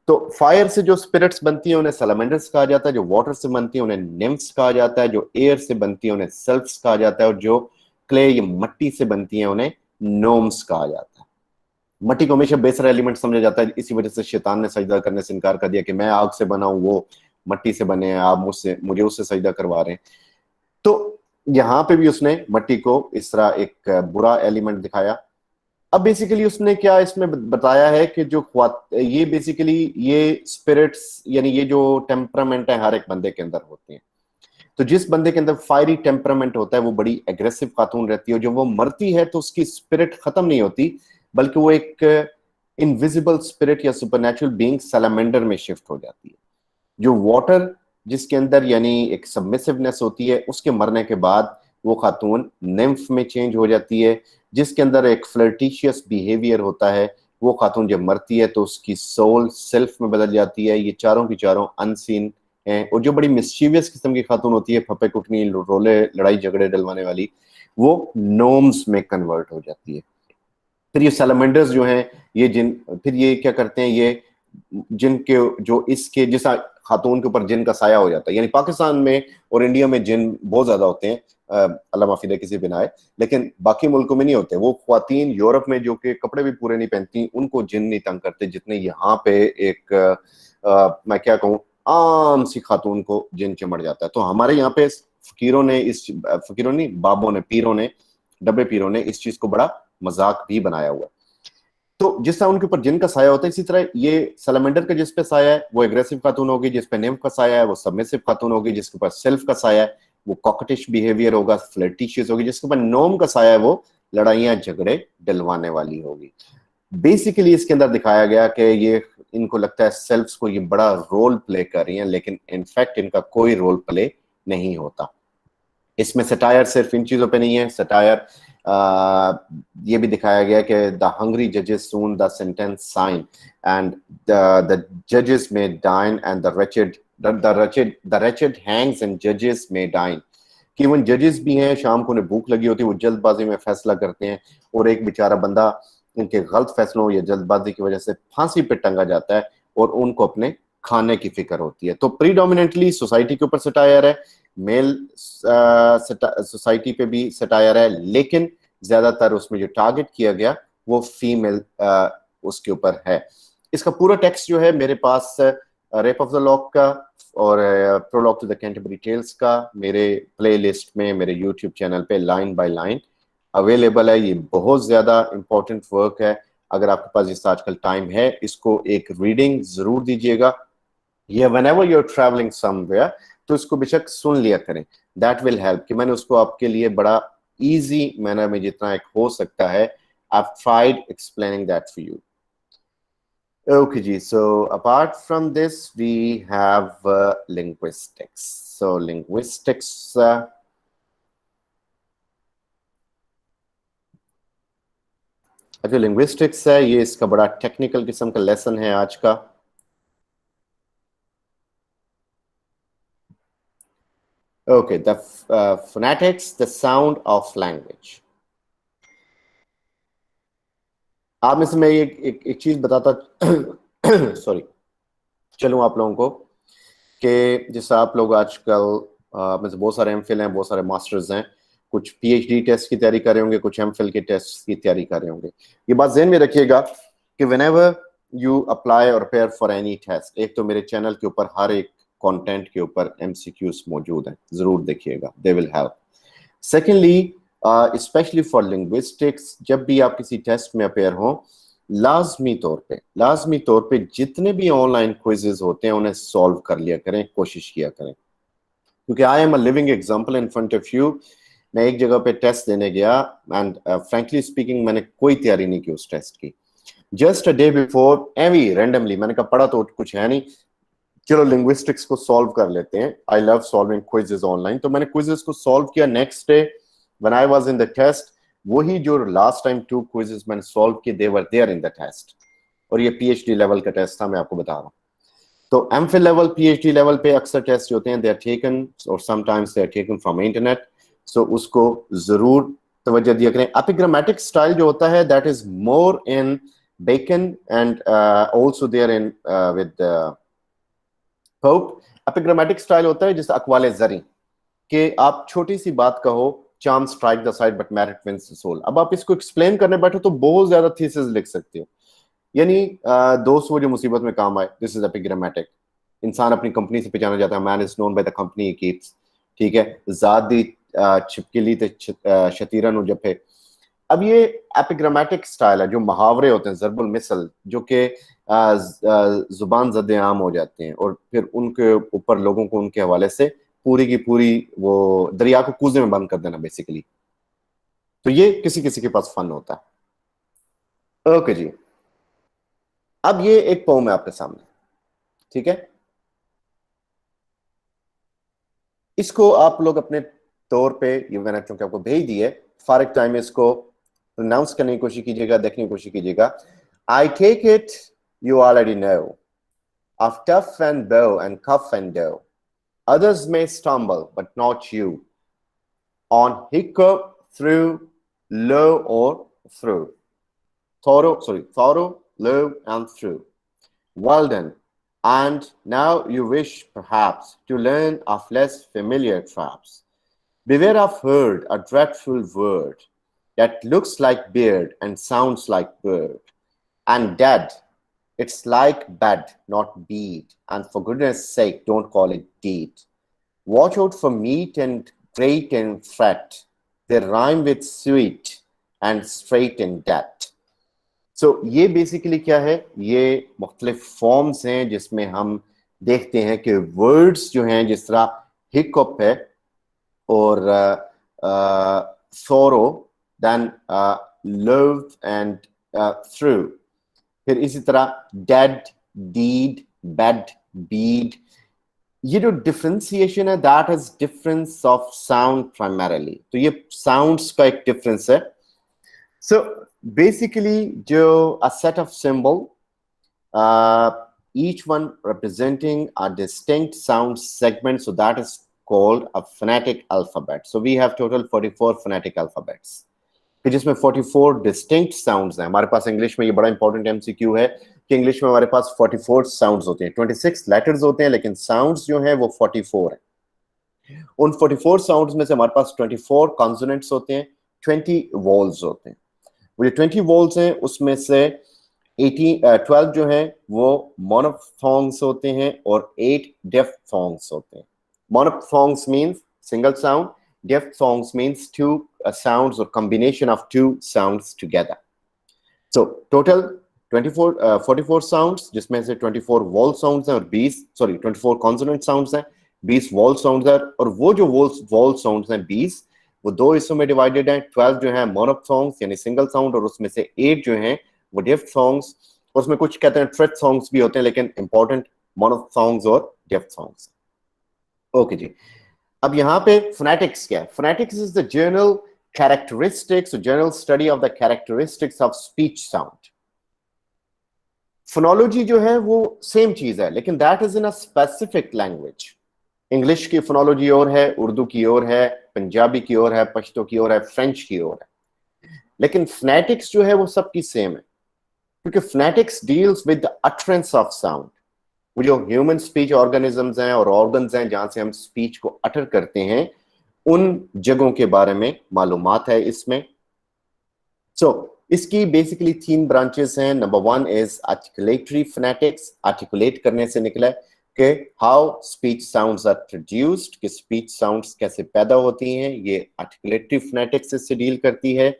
तो फायर से जो स्पिरिट्स बनती है उन्हें सैलमेंडर्स कहा जाता है, जो वाटर से बनती है उन्हें निम्फ्स कहा जाता है, जो एयर से बनती है उन्हें सेल्फ्स कहा जाता है, और जो क्ले या मट्टी से बनती है उन्हें नोम्स कहा जाता है। मट्टी को हमेशा बेसर एलिमेंट समझा जाता है, इसी वजह से शैतान ने सजदा करने से इनकार कर दिया कि मैं आग से बना हूं, वो मट्टी से बने हैं, आप मुझे उससे सजदा करवा रहे हैं। तो यहां पे भी उसने मट्टी को इस तरह एक बुरा एलिमेंट दिखाया। अब बेसिकली उसने क्या इसमें बताया है कि जो ये बेसिकली ये स्पिरिट्स यानी ये जो टेम्परामेंट है हर एक बंदे के अंदर होते हैं। तो जिस बंदे के अंदर फायरी टेम्परामेंट होता है वो बड़ी एग्रेसिव खातून रहती है, जो वो मरती है तो उसकी स्पिरिट खत्म नहीं होती, बल्कि वो एक इनविजिबल स्पिरिट या सुपरनेचुरल बीइंग सैलमेंडर में शिफ्ट हो जाती है। जो वाटर जिसके अंदर यानी एक सबमिसिवनेस होती है, उसके मरने के बाद वो खातून निम्फ में चेंज हो जाती है, जिसके अंदर एक फ्लर्टिशियस बिहेवियर होता है। वो खातून जब मरती है तो उसकी सोल सेल्फ में बदल जाती है। ये चारों की चारों अनसीन हैं। और जो बड़ी मिस्चीवियस किस्म की खातून होती है, फपे कुटनी, रोले, लड़ाई झगड़े डलवाने वाली, वो नोम्स में कन्वर्ट हो जाती है। फिर ये सैलमेंडर्स जो हैं, ये जिन, फिर ये क्या करते हैं, ये जिनके जो इसके जिस खातून के ऊपर जिन का साया हो जाता है, यानी पाकिस्तान में और इंडिया में जिन बहुत ज्यादा होते हैं, अल्लाह माफी दे किसी बिना है, लेकिन बाकी मुल्कों में नहीं होते। वो ख्वातीन यूरोप में जो कि कपड़े भी पूरे नहीं पहनती, उनको जिन नहीं तंग करते जितने यहाँ पे एक मैं क्या कहूँ, आम सी खातून को जिन चिमड़ जाता है। तो हमारे यहाँ पे फकीरों ने फकीरों नहीं, बाबों ने, पीरों ने, डब्बे पीरों ने इस चीज को बड़ा मजाक भी बनाया हुआ है। तो जिस तरह उनके ऊपर जिन का साया होता है, इसी तरह ये सैलमेंडर का जिस पे साया है वो एग्रेसिव खातून होगी, जिस पे निम्फ का साया है वो सबमिसिव खातून होगी, जिसके ऊपर सेल्फ का साया है वो कॉकटिश बिहेवियर होगा, फ्लर्टिशियस होगी, जिसके ऊपर नोम का साया है वो लड़ाइयां झगड़े डलवाने वाली होगी। बेसिकली इसके अंदर दिखाया गया कि ये, इनको लगता है सेल्फ्स को ये बड़ा रोल प्ले कर रही हैं, लेकिन इनफैक्ट इनका कोई रोल प्ले नहीं होता। इसमें सटायर सिर्फ इन चीजों पे नहीं है, सटायर ये भी दिखाया गया कि द हंग्री जजेस soon the sentence sign and the जजेस में dine and the wretched Hanks and जजेस में डाइन। कि इवन जजेस भी हैं, शाम को उन्हें भूख लगी होती है, वो जल्दबाजी में फैसला करते हैं और एक बेचारा बंदा उनके गलत फैसलों या जल्दबाजी की वजह से फांसी पे टंगा जाता है और उनको अपने खाने की फिक्र होती है। तो प्रीडोमिनेंटली सोसाइटी के ऊपर सटायर है, मेल सोसाइटी पे भी सटायर है, लेकिन ज्यादातर उसमें जो टारगेट किया गया वो फीमेल उसके ऊपर है। इसका पूरा टेक्स्ट जो है मेरे पास रेप ऑफ द लॉक का और Prologue to the Canterbury Tales का मेरे प्लेलिस्ट में, मेरे यूट्यूब चैनल पे लाइन बाय लाइन अवेलेबल है। ये बहुत ज्यादा इंपॉर्टेंट वर्क है। अगर आपके पास इस आजकल टाइम है, इसको एक रीडिंग जरूर दीजिएगा, या whenever you're traveling somewhere, तो इसको बेशक सुन लिया करें। दैट विल हेल्प कि मैंने उसको आपके लिए बड़ा इजी मैनर में जितना एक हो सकता है, I've tried explaining that for you. Okay ji, so apart from this we have linguistics. So linguistics जो linguistics है, ये इसका बड़ा टेक्निकल किस्म का लेसन है आज का। Okay, the phonetics, the sound of language. आप में से मैं एक चीज बताता सॉरी चलूं आप लोगों को कि जैसे आप लोग आजकल में से बहुत सारे एमफिल हैं, बहुत सारे मास्टर्स हैं, कुछ पीएचडी टेस्ट की तैयारी कर रहे होंगे, कुछ एमफिल के टेस्ट की तैयारी कर रहे होंगे। ये बात ज़हन में रखिएगा कि व्हेनेवर यू अप्लाई और प्रिपेयर फॉर एनी टेस्ट, एक तो मेरे चैनल के ऊपर हर एक कंटेंट के ऊपर एमसीक्यूज मौजूद हैं, जरूर देखिएगा, they will help. Secondly specially for linguistics, जब भी आप किसी टेस्ट में अपेयर हों, लाजमी तौर पे जितने भी ऑनलाइन क्विजेज होते हैं उन्हें सॉल्व कर लिया करें, कोशिश किया करें, क्योंकि I am a living example in front of you. मैं एक जगह पे टेस्ट देने गया एंड फ्रैंकली स्पीकिंग मैंने कोई तैयारी नहीं की उस टेस्ट की। जस्ट अ डे बिफोर एवी रैंडमली मैंने कहा पढ़ा तो कुछ है नहीं, चलो लिंग्विस्टिक्स को सॉल्व कर लेते हैं। I love solving quizzes online, तो मैंने क्विजेज को सॉल्व किया। Next day when I was in the test, वही जो लास्ट टाइम 2 क्विजेज मैंने सॉल्व किए, they were there in the test. और ये पीएचडी लेवल का टेस्ट था, मैं आपको बता रहा हूँ। तो एमफिल लेवल, पीएचडी लेवल पे अक्सर टेस्ट होते हैं, दे आर टेकन और sometimes they are taken from internet, so उसको जरूर तवज्जो दिया करें। एपिग्रामेटिक स्टाइल जो होता है, that is more in Bacon and also there in with Pope. Epigrammatic style होता है जैसे अकवाले जरी, कि आप छोटी सी बात कहो, charms strike the sight but merit wins the soul. अब आप इसको एक्सप्लेन करने बैठो तो बहुत ज्यादा थीसिस लिख सकते हो, यानी दोस्त वो जो मुसीबत में काम आए, दिस इज एपिग्रामेटिक। इंसान अपनी कंपनी से पहचाना जाता है, man is known by the company he keeps, ठीक है। जात दी छिपकली ते शतीरन उ जफे। अब ये एपिग्रामेटिक स्टाइल है, जो मुहावरे होते हैं, ज़रबुल मिसल, जो कि जुबान ज़द आम हो जाते हैं और फिर उनके ऊपर लोगों को उनके हवाले से पूरी की पूरी वो दरिया को कूजे में बंद कर देना बेसिकली। तो ये किसी किसी के पास फन होता है। ओके जी, अब ये एक पोम है आपके सामने, ठीक है। इसको आप लोग अपने तौर पे, ये मैंने चूंकि आपको भेज दी है, फॉर टाइम इसको प्रोनाउंस करने की कोशिश कीजिएगा, देखने की कोशिश कीजिएगा। I take it you already know of tough and bow and cuff and dough. Others may stumble, but not you. On hiccup, through, low, or through. Thorough, low, and through. Well done. And now you wish, perhaps, to learn of less familiar traps. Beware of herd, a dreadful word that looks like beard and sounds like bird. And dead, it's like bed, not bead. And for goodness sake, don't call it deed. Watch out for meat and great and fret. They rhyme with sweet and straight and debt. So ये basically क्या है, ये मुख्तलिफ forms हैं जिसमें हम देखते हैं कि वर्ड्स जो हैं, जिस तरह हिकअप है और sorrow, then love and through. फिर इसी तरह डेड, डीड, बेड, बीड, ये जो डिफरेंशिएशन है, that is difference of sound primarily. तो ये साउंड्स का एक डिफरेंस है। सो बेसिकली जो a set of symbol, each one representing a distinct sound segment, so that is called a phonetic alphabet. So we have total 44 phonetic alphabets, जिसमें 44 distinct sounds हैं। हमारे पास English में ये बड़ा इंपॉर्टेंट एमसीक्यू है कि English में हमारे पास 44 साउंड्स होते हैं, 26 लेटर्स होते हैं, लेकिन साउंड्स जो हैं वो 44 हैं। उन 44 साउंड्स में से हमारे पास 24 कॉन्सोनेंट्स होते हैं, 20 वॉल्स होते हैं। वो जो 20 वॉल्स हैं उसमें से 12 जो हैं वो मोनोफथोंग्स होते हैं और 8 डिफ्थोंग्स होते हैं। Monophthongs means single sound, diphthongs means two sounds or combination of two sounds together. So total 44 sounds, जिसमें से 24 vowel sounds हैं और 24 consonant sounds हैं, 20 vowel sounds हैं, और वो जो vowel sounds हैं 20, वो दो हिस्सों में डिवाइडेड हैं। 12 जो है monophthongs यानी सिंगल साउंड, और उसमें से 8 जो हैं वो diphthongs, और उसमें कुछ कहते हैं triphthongs भी होते हैं, लेकिन इंपॉर्टेंट monophthongs और diphthongs। ओके जी, अब यहाँ पे फोनेटिक्स क्या है? Phonetics is the general characteristics, general study of the characteristics of speech sound. Phonology जो है वो सेम चीज है, लेकिन that is in a specific language. English की फोनोलॉजी और है, उर्दू की और है, पंजाबी की और है, पश्तो की और है, फ्रेंच की और है, लेकिन फोनेटिक्स जो है वो सबकी सेम है, क्योंकि phonetics deals with the utterance of sound. वो जो ह्यूमन स्पीच ऑर्गेनिजम्स हैं और ऑर्गन्स हैं जहां से हम स्पीच को अटर करते हैं, उन जगहों के बारे में मालूमात है इसमें। सो इसकी बेसिकली 3 ब्रांचेस हैं। Number 1 is articulatory phonetics, articulate करने से निकला है कि how speech sounds are produced, कि स्पीच साउंड्स कैसे पैदा होती हैं, ये आर्टिकुलेटरी फोनेटिक्स से डील करती है।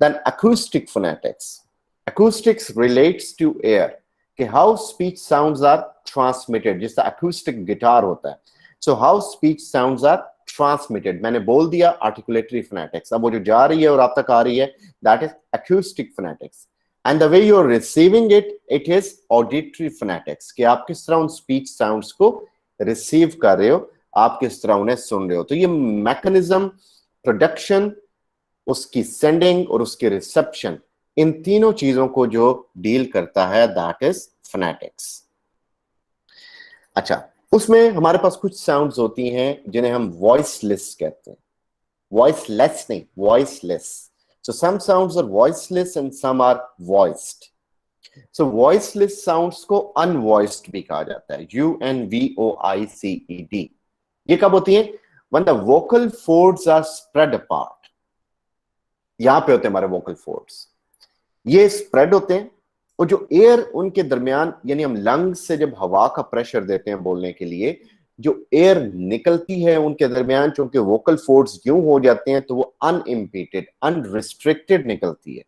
Then acoustic phonetics, acoustics relates to air, कि how speech sounds are transmitted, जिसका अकूस्टिक गिटार होता है। So how speech sounds are transmitted, मैंने बोल दिया आर्टिकुलेटरी फोनेटिक्स। अब वो जो जा रही है और आप तक आ रही है, that is acoustic phonetics. And the way you are receiving it, it is auditory phonetics, कि आप किस तरह उन स्पीच साउंड्स को रिसीव कर रहे हो, आप किस तरह उन्हें सुन रहे हो। तो ये मैकेनिज्म, प्रोडक्शन, उसकी सेंडिंग और उसकी रिसेप्शन, इन तीनों चीजों को जो डील करता है, दैट इज फोनेटिक्स। अच्छा, उसमें हमारे पास कुछ साउंड्स होती हैं जिन्हें हम वॉइसलेस कहते हैं। वॉइसलेस नहीं, voiceless. So some sounds are voiceless and some are voiced. So voiceless sounds को अनवॉइस्ड भी कहा जाता है, UNVOICED। ये कब होती है? When the vocal folds are spread apart. यहां पे होते हैं हमारे वोकल फोर्ड्स, ये स्प्रेड होते हैं, और जो एयर उनके दरमियान, यानी हम लंग्स से जब हवा का प्रेशर देते हैं बोलने के लिए, जो एयर निकलती है उनके दरमियान, चूंकि वोकल फोर्ड्स यूं हो जाते हैं तो वो अनइम्पीडेड, अनरिस्ट्रिक्टेड निकलती है।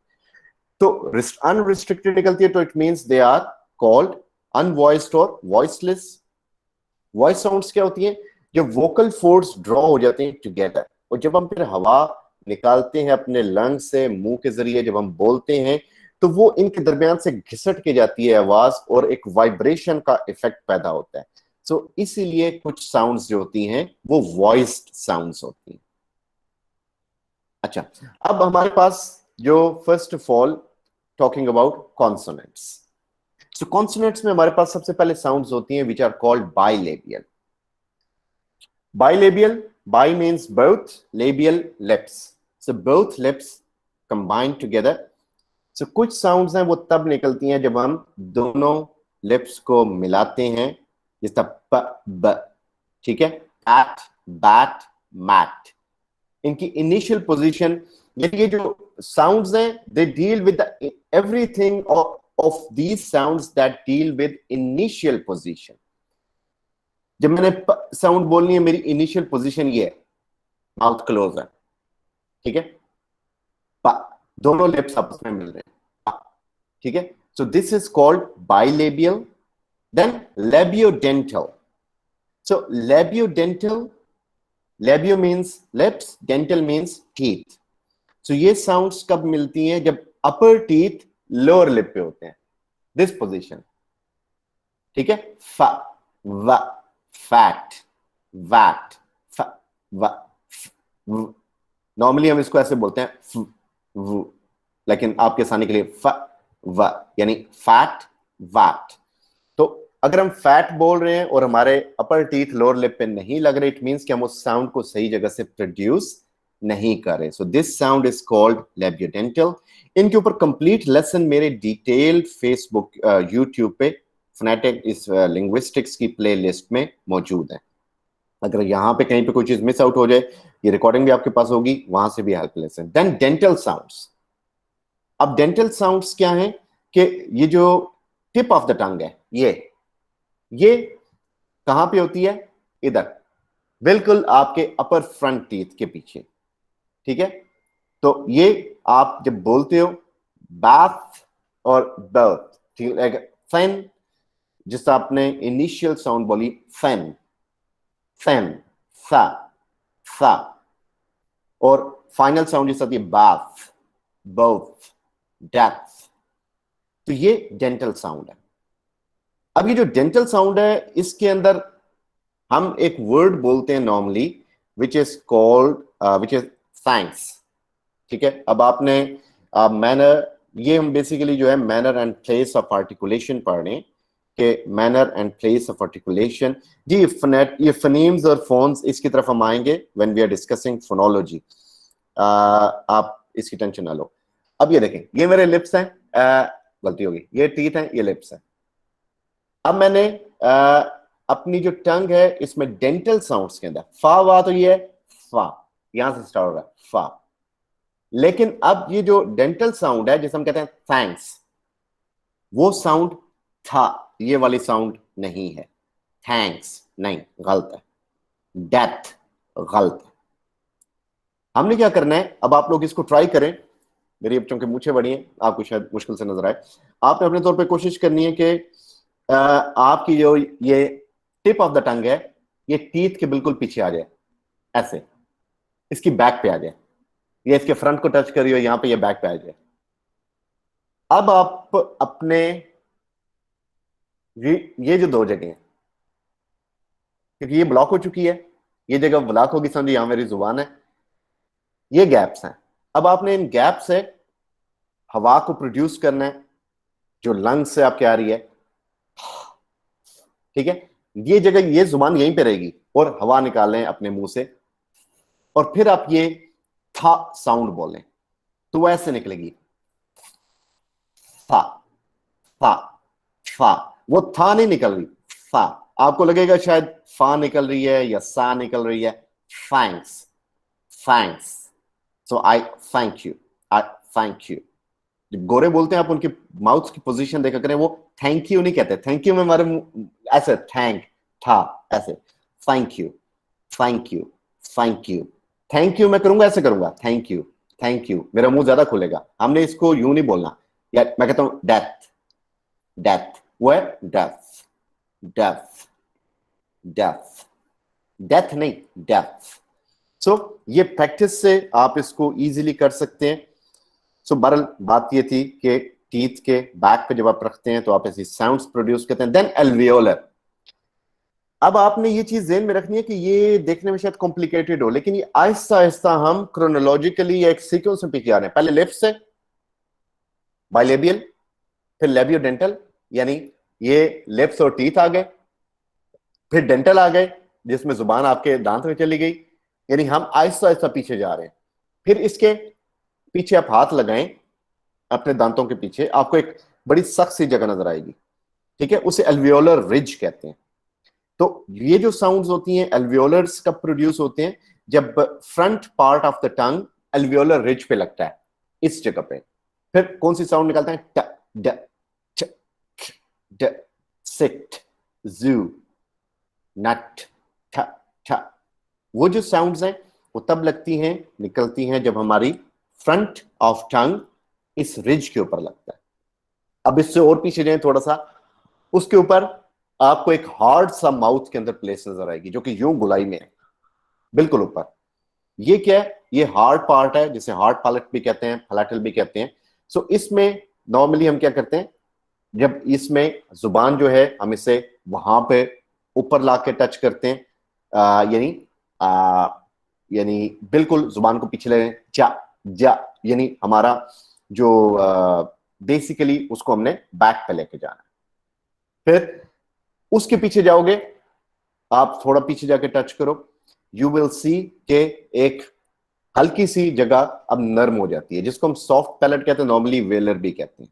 तो अनरिस्ट्रिक्टेड निकलती है तो it means they are called unvoiced और वॉइसलेस। वॉइस साउंड्स क्या होती हैं? जब वोकल फोर्ड्स ड्रॉ हो जाते हैं टुगेदर, और जब हम फिर हवा निकालते हैं अपने लंग से, मुंह के जरिए जब हम बोलते हैं, तो वो इनके दरमियान से घिसट के जाती है आवाज, और एक वाइब्रेशन का इफेक्ट पैदा होता है। सो इसीलिए कुछ साउंड्स जो होती हैं वो वॉइस्ड साउंड्स होती हैं। अच्छा, अब हमारे पास जो first of all talking about consonants. So consonants में हमारे पास सबसे पहले साउंड्स होती हैं which are called bilabial. Bilabial, bi means both, labial lips, so both lips combined together। so कुछ साउंड्स हैं वो तब निकलती हैं जब हम दोनों लिप्स को मिलाते हैं, जैसा प ब, ठीक है, एट बैट मैट। इनकी इनिशियल पोजीशन, ये जो साउंड्स हैं they deal with everything of these sounds that deal with initial position. जब मैंने साउंड बोलनी है, मेरी इनिशियल पोजीशन ये है, माउथ क्लोज है, ठीक है, दोनों लिप्स आपस में मिल रहे हैं, ठीक है। So this is called bilabial. Then labiodental. So labiodental, labio means lips, dental means teeth. So ये साउंड्स कब मिलती हैं? जब अपर टीथ लोअर लिप पे होते हैं, दिस पोजीशन, ठीक है। फ व, फैट, वैट, नॉर्मली हम इसको ऐसे बोलते हैं फ व, लेकिन आपके आसानी के लिए फ व यानी फैट वैट। तो अगर हम फैट बोल रहे हैं और हमारे अपर टीथ लोअर लिप पे नहीं लग रहे, इट मींस कि हम उस साउंड को सही जगह से प्रोड्यूस नहीं कर रहे। So this sound is called labiodental. इनके ऊपर कंप्लीट लेसन मेरे डिटेल्ड फेसबुक यूट्यूब पे फोनेटिक इस लिंग्विस्टिक्स की प्लेलिस्ट में मौजूद है। अगर यहाँ पे कहीं पे कोई चीज मिस आउट हो जाए, ये रिकॉर्डिंग भी आपके पास होगी, वहां से भी हेल्प ले सकते हैं। Then dental sounds. अब डेंटल साउंड्स क्या है कि ये जो टिप ऑफ द टंग है, ये कहां पे होती है? इधर, बिल्कुल आपके अपर फ्रंट टीथ के पीछे, ठीक है। तो ये आप जब बोलते हो बाथ और बर्थ, ठीक है, फैन, जिससे आपने इनिशियल साउंड बोली फैन, फैन, सा, सा, और फाइनल साउंड जिस आती है बाथ, बोथ, डेथ। तो ये डेंटल साउंड है। अब ये जो डेंटल साउंड है, इसके अंदर हम एक वर्ड बोलते हैं normally which is called which is thanks, ठीक है। अब आपने मैनर, ये हम बेसिकली जो है manner and place of articulation पढ़ रहे हैं कि manner and place of articulation. जी ये फनीम्स और फोन्स, इसकी तरफ हम आएंगे when we are discussing phonology. आप इसकी टेंशन ना लो। अब ये देखें, ये मेरे लिप्स हैं, गलती होगी, ये टीथ हैं, ये लिप्स हैं। अब मैंने अपनी जो टंग है इसमें डेंटल साउंड्स के अंदर फा वा, तो ये है फा, यहां से स्टार्ट हो रहा है फा। लेकिन अब ये जो डेंटल साउंड है जिसे हम कहते हैं थैंक्स, वो साउंड था, ये वाली साउंड नहीं है। थैंक्स नहीं, गलत है। डेथ गलत है। हमने क्या करना है, अब आप लोग इसको ट्राई करें। मेरी बच्चों के मूछें बड़ी हैं, आपको शायद मुश्किल से नजर आए। आपने अपने तौर पे कोशिश करनी है कि आपकी जो ये टिप ऑफ द टंग है, ये टीथ के बिल्कुल पीछे आ जाए, ऐसे इसकी बैक पे आ जाए, ये इसके फ्रंट को टच करिए, यहां पे ये बैक पे आ जाए। अब आप अपने ये जो दो जगह हैं, क्योंकि ये ब्लॉक हो चुकी है, ये जगह ब्लॉक होगी, समझिए यहां मेरी जुबान है, ये गैप्स हैं। अब आपने इन गैप से हवा को प्रोड्यूस करना है जो लंग्स से आपके आ रही है, ठीक है। ये जगह, ये जुबान यहीं पे रहेगी और हवा निकालें अपने मुंह से, और फिर आप ये था साउंड बोलें तो वो ऐसे निकलेगी, था, था, फा। वो था नहीं निकल रही, फा। आपको लगेगा शायद फा निकल रही है या सा निकल रही है। Thanks, thanks, so I thank you, I thank you. जब गोरे बोलते हैं, आप उनकी माउथ की पोजीशन देखा करें, वो थैंक यू नहीं कहते। थैंक यू में हमारे ऐसे थैंक था, ऐसे thank you, thank you, thank you. Thank you मैं करूंगा, ऐसे करूंगा, थैंक यू, थैंक यू, मेरा मुंह ज्यादा खुलेगा। हमने इसको यूं नहीं बोलना। या मैं कहता हूं डेथ, डेथ, वो है डेथ, डेथ, डेथ, डेथ नहीं, डेथ। सो ये प्रैक्टिस से आप इसको इजीली कर सकते हैं। सो बहरहाल बात ये थी कि टीथ के बैक पे जब आप रखते हैं तो आप ऐसी साउंड्स प्रोड्यूस करते हैं। Then alveolar. अब आपने ये चीज ज़हन में रखनी है कि ये देखने में शायद कॉम्प्लिकेटेड हो, लेकिन ये आहिस्ता आहिस्ता हम क्रोनोलॉजिकली एक सीक्वेंस में पीछे आ रहे हैं। पहले लिप्स से बाइलेबियल, फिर लेबियोडेंटल, यानी ये लिप्स और टीथ आ गए, फिर डेंटल आ गए जिसमें जुबान आपके दांत में चली गई, यानी हम आहिस्ता आहिस्ता पीछे जा रहे हैं। फिर इसके पीछे आप हाथ लगाएं अपने दांतों के पीछे, आपको एक बड़ी सख्त सी जगह नजर आएगी, ठीक है, उसे एल्वियोलर रिज कहते हैं। तो ये जो साउंड्स होती हैं एल्वियोलर्स कब प्रोड्यूस होते हैं, जब front part of the tongue alveolar ridge पे लगता है, इस जगह पे। फिर कौन सी साउंड निकलता है, ट ड च ख ड सिट जू नट ठ ठ। वो जो साउंड्स हैं वो तब लगती हैं, निकलती हैं जब हमारी फ्रंट ऑफ टंग इस रिज के ऊपर लगता है। अब इससे और पीछे जाएं थोड़ा सा, उसके ऊपर आपको एक हार्ड सा माउथ के अंदर प्लेस नजर आएगी जो कि यूं गुलाई में है, बिल्कुल ऊपर। ये क्या है, ये हार्ड पार्ट है जिसे हार्ड पैलेट भी कहते हैं, पैलेटल भी कहते हैं। सो इसमें नॉर्मली हम क्या करते हैं, जब इसमें जुबान जो है हम इसे वहां पे ऊपर ला के टच करते हैं, यानी बिल्कुल जुबान को पीछे ले रहे हैं, जा जा, यानी हमारा जो बेसिकली उसको हमने बैक पे लेके जाना है। फिर उसके पीछे जाओगे आप, थोड़ा पीछे जाके टच करो, यू विल सी के एक हल्की सी जगह अब नर्म हो जाती है जिसको हम सॉफ्ट पैलेट कहते हैं, नॉर्मली वेलर भी कहते हैं।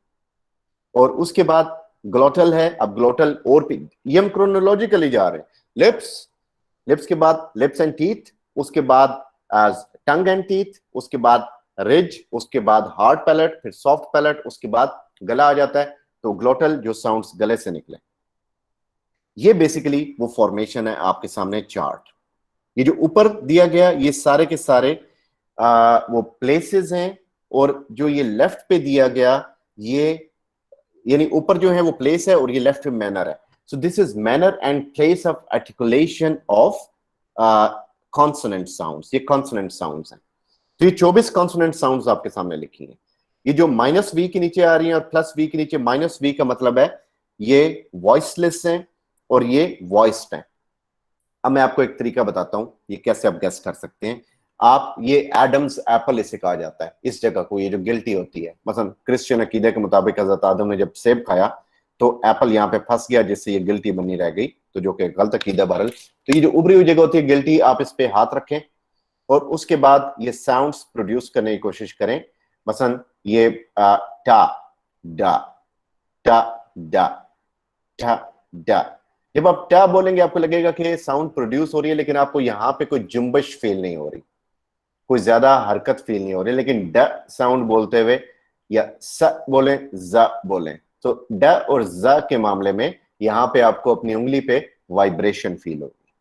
और उसके बाद ग्लोटल है। अब ग्लोटल और ये हम क्रोनोलॉजिकली जा रहे हैं, लिप्स, लिप्स के बाद लिप्स एंड टीथ, उसके बाद टंग एंड टीथ, उसके बाद रिज, उसके बाद हार्ड पैलेट, फिर सॉफ्ट पैलेट, उसके बाद गला आ जाता है। तो ग्लोटल जो साउंड्स गले से निकले, ये बेसिकली वो फॉर्मेशन है आपके सामने चार्ट। ये जो ऊपर दिया गया ये सारे के सारे वो प्लेसेस हैं, और जो ये लेफ्ट पे दिया गया ये, यानी ऊपर जो है वो प्लेस है और ये लेफ्ट में मैनर है। So this is manner and place of articulation of consonant sounds. ये कॉन्सोनेंट साउंड्स हैं। तो ये 24 कॉन्सोनेंट साउंड्स आपके सामने लिखी हैं। ये जो -V के नीचे आ रही है और +V के नीचे, -V का मतलब है ये वॉइसलेस हैं और ये वॉइस्ड हैं। अब मैं आपको एक तरीका बताता हूं ये कैसे आप गेस कर सकते हैं। आप ये एडम्स एप्पल इसे कहा जाता है, इस जगह को, ये जो गिल्टी होती है। मतलब क्रिश्चियन अकीदे के मुताबिक हजरत आदम ने जब सेब खाया तो एप्पल यहाँ पे फंस गया जिससे ये गिल्टी बनी रह गई, तो जो कि गलत अकीदा बहरल। तो ये जो उभरी हुई जगह होती है गिल्टी, आप इस पे हाथ रखें और उसके बाद ये साउंड्स प्रोड्यूस करने की कोशिश करें। मसलन ये टा डा टा डा टा डा। जब आप टा बोलेंगे आपको लगेगा कि साउंड प्रोड्यूस हो रही है, लेकिन आपको यहाँ पे कोई जुम्बश फील नहीं हो रही, कोई ज्यादा हरकत फील नहीं हो रही। लेकिन ड साउंड बोलते हुए या स बोले ज बोले, तो ड और ज के मामले में यहाँ पे आपको अपनी उंगली पे वाइब्रेशन फील होगी।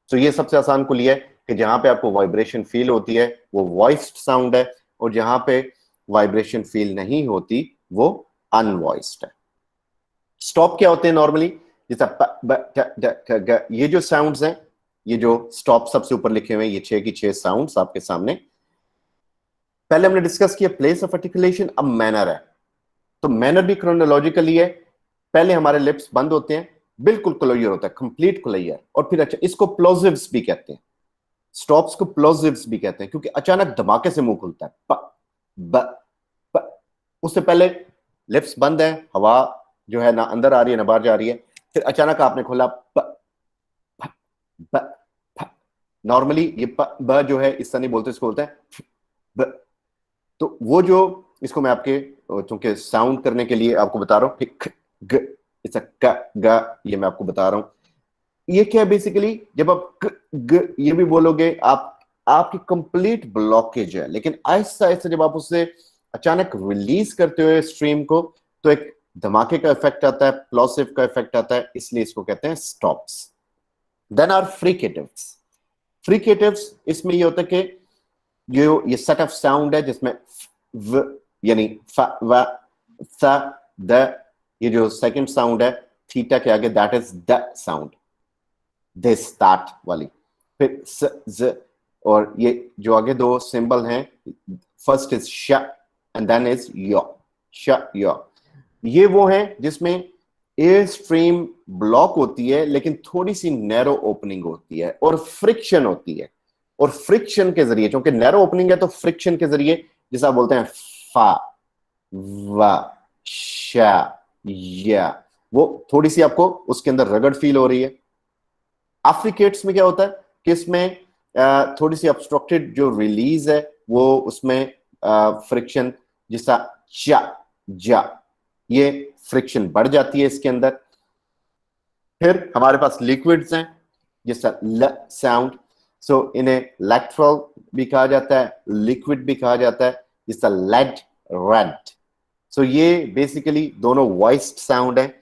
तो ये सबसे आसान कुल है कि जहां पे आपको वाइब्रेशन फील होती है वो वॉइस्ड साउंड है, और जहां पे वाइब्रेशन फील नहीं होती वो अनवॉइस्ड है। स्टॉप क्या होते हैं नॉर्मली, जैसा प ब ट ड ठ ग, ये जो साउंड्स हैं, ये जो स्टॉप सबसे ऊपर लिखे हुए हैं, ये 6 की 6 साउंड्स आपके सामने। पहले हमने डिस्कस किया प्लेस ऑफ आर्टिकुलेशन, अब मैनर है। तो मैनर भी क्रोनोलॉजिकली है। पहले हमारे लिप्स बंद होते हैं, बिल्कुल क्लोजर होता है, कंप्लीट क्लोजर, और फिर अच्छा, इसको प्लोजिव्स भी कहते हैं, स्टॉप्स को प्लोजिव्स भी कहते हैं, क्योंकि अचानक धमाके से मुंह खुलता है, प ब प। उससे पहले लिप्स बंद है, हवा जो है ना अंदर आ रही है ना बाहर जा रही है, फिर अचानक आपने खोला प प ब प। नॉर्मली ये प ब जो है इस तरह नहीं बोलते, इसको बोलते हैं ब। तो वो जो, इसको मैं आपके चूंकि साउंड करने के लिए आपको बता रहा हूं, फिर ग, इट्स अ क ग, ये मैं आपको बता रहा हूं। ये क्या है बेसिकली, जब आप ग, ग ये भी बोलोगे आपकी कंप्लीट ब्लॉकेज है, लेकिन आहिस्ता आहिस्ता जब आप उससे अचानक रिलीज करते हो स्ट्रीम को, तो एक धमाके का इफेक्ट आता है, प्लोसिव का इफेक्ट आता है, इसलिए इसको कहते हैं stops. Then are fricatives. Fricatives इसमें ये होता है कि ये सेट ऑफ साउंड है जिसमें व यानी फ व थ द, ये जो सेकंड साउंड है थीटा के आगे, that is the sound, this that वाली। फिर स ज, और ये जो आगे दो सिंबल हैं, फर्स्ट इज श एंड देन इज यो, श यो। ये वो हैं जिसमें एयर स्ट्रीम ब्लॉक होती है लेकिन थोड़ी सी नैरो ओपनिंग होती है और फ्रिक्शन होती है, और फ्रिक्शन के जरिए, क्योंकि नैरो ओपनिंग है तो फ्रिक्शन के जरिए, जैसा आप बोलते हैं फा, वा, शा, या, वो थोड़ी सी आपको उसके अंदर रगड़ फील हो रही है। एफ्रिकेट्स में क्या होता है कि इसमें थोड़ी सी ऑब्स्ट्रक्टेड जो रिलीज है वो उसमें फ्रिक्शन, जैसा चा, जा, ये फ्रिक्शन बढ़ जाती है इसके अंदर। फिर हमारे पास लिक्विड्स हैं जैसा ल साउंड, सो इन्हें लैक्ट्रल भी कहा जाता है, लिक्विड भी कहा जाता है, जैसा लेड, रेड। सो ये बेसिकली दोनों वॉइस्ड साउंड है,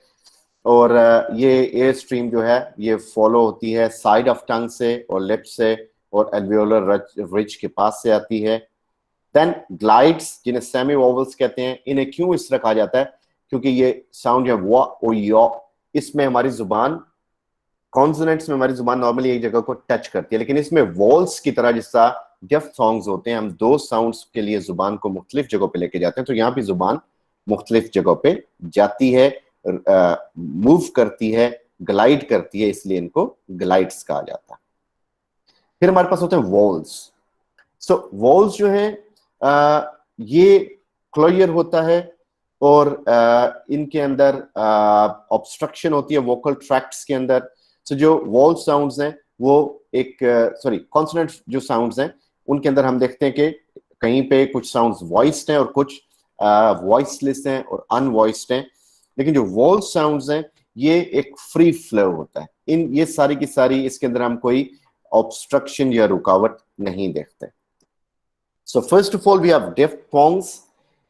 और ये एयर स्ट्रीम जो है ये फॉलो होती है साइड ऑफ टंग से और लिप से और एल्वियोलर रिज के पास से आती है। देन ग्लाइड्स, जिन्हें सेमी वोवल्स कहते हैं, इन्हें क्यों इस तरह कहा जाता है, क्योंकि ये साउंड जो है वा और यो, इसमें हमारी जुबान, कॉन्सोनेंट्स में हमारी जुबान नॉर्मली एक जगह को टच करती है, लेकिन इसमें वॉल्स की तरह जैसा डिफ्थॉन्ग्स होते हैं, हम दो साउंड्स के लिए जुबान को मुख्तलिफ जगहों पे लेके जाते हैं, तो यहाँ भी जुबान मुख्तलिफ जगहों पे जाती है, मूव करती है, ग्लाइड करती है, इसलिए इनको ग्लाइड्स कहा जाता है। फिर हमारे पास होते हैं वॉल्स। सो वॉल्स जो है ये क्लोयर होता है, और इनके अंदर ऑब्स्ट्रक्शन होती है वोकल ट्रैक्ट्स के अंदर। सो जो वॉल साउंड्स हैं वो एक कॉन्सोनेंट जो साउंड्स हैं उनके अंदर हम देखते हैं कि कहीं पे कुछ साउंड्स वॉइस्ड हैं और कुछ वॉइसलेस हैं और अनवॉइस्ड हैं, लेकिन जो वॉल साउंड्स हैं ये एक फ्री फ्लो होता है। इन ये सारी की सारी, इसके अंदर हम कोई ऑब्स्ट्रक्शन या रुकावट नहीं देखते। So first of all we have diphthongs.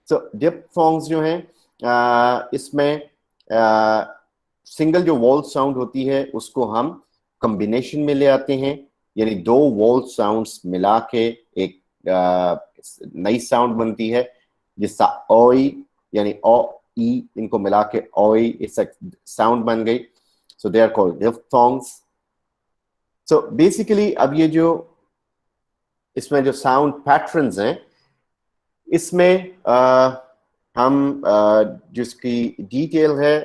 So diphthongs जो हैं इसमें सिंगल जो वॉल साउंड होती है उसको हम कॉम्बिनेशन में ले आते हैं, यानी दो वॉल साउंड्स मिला के एक नई साउंड बनती है, जिसका ओई यानी ओ ई, इनको मिला के ओई, इस साउंड बन गई। So they are called diphthongs. So basically अब ये जो इसमें जो साउंड पैटर्न्स हैं, इसमें हम जिसकी डिटेल है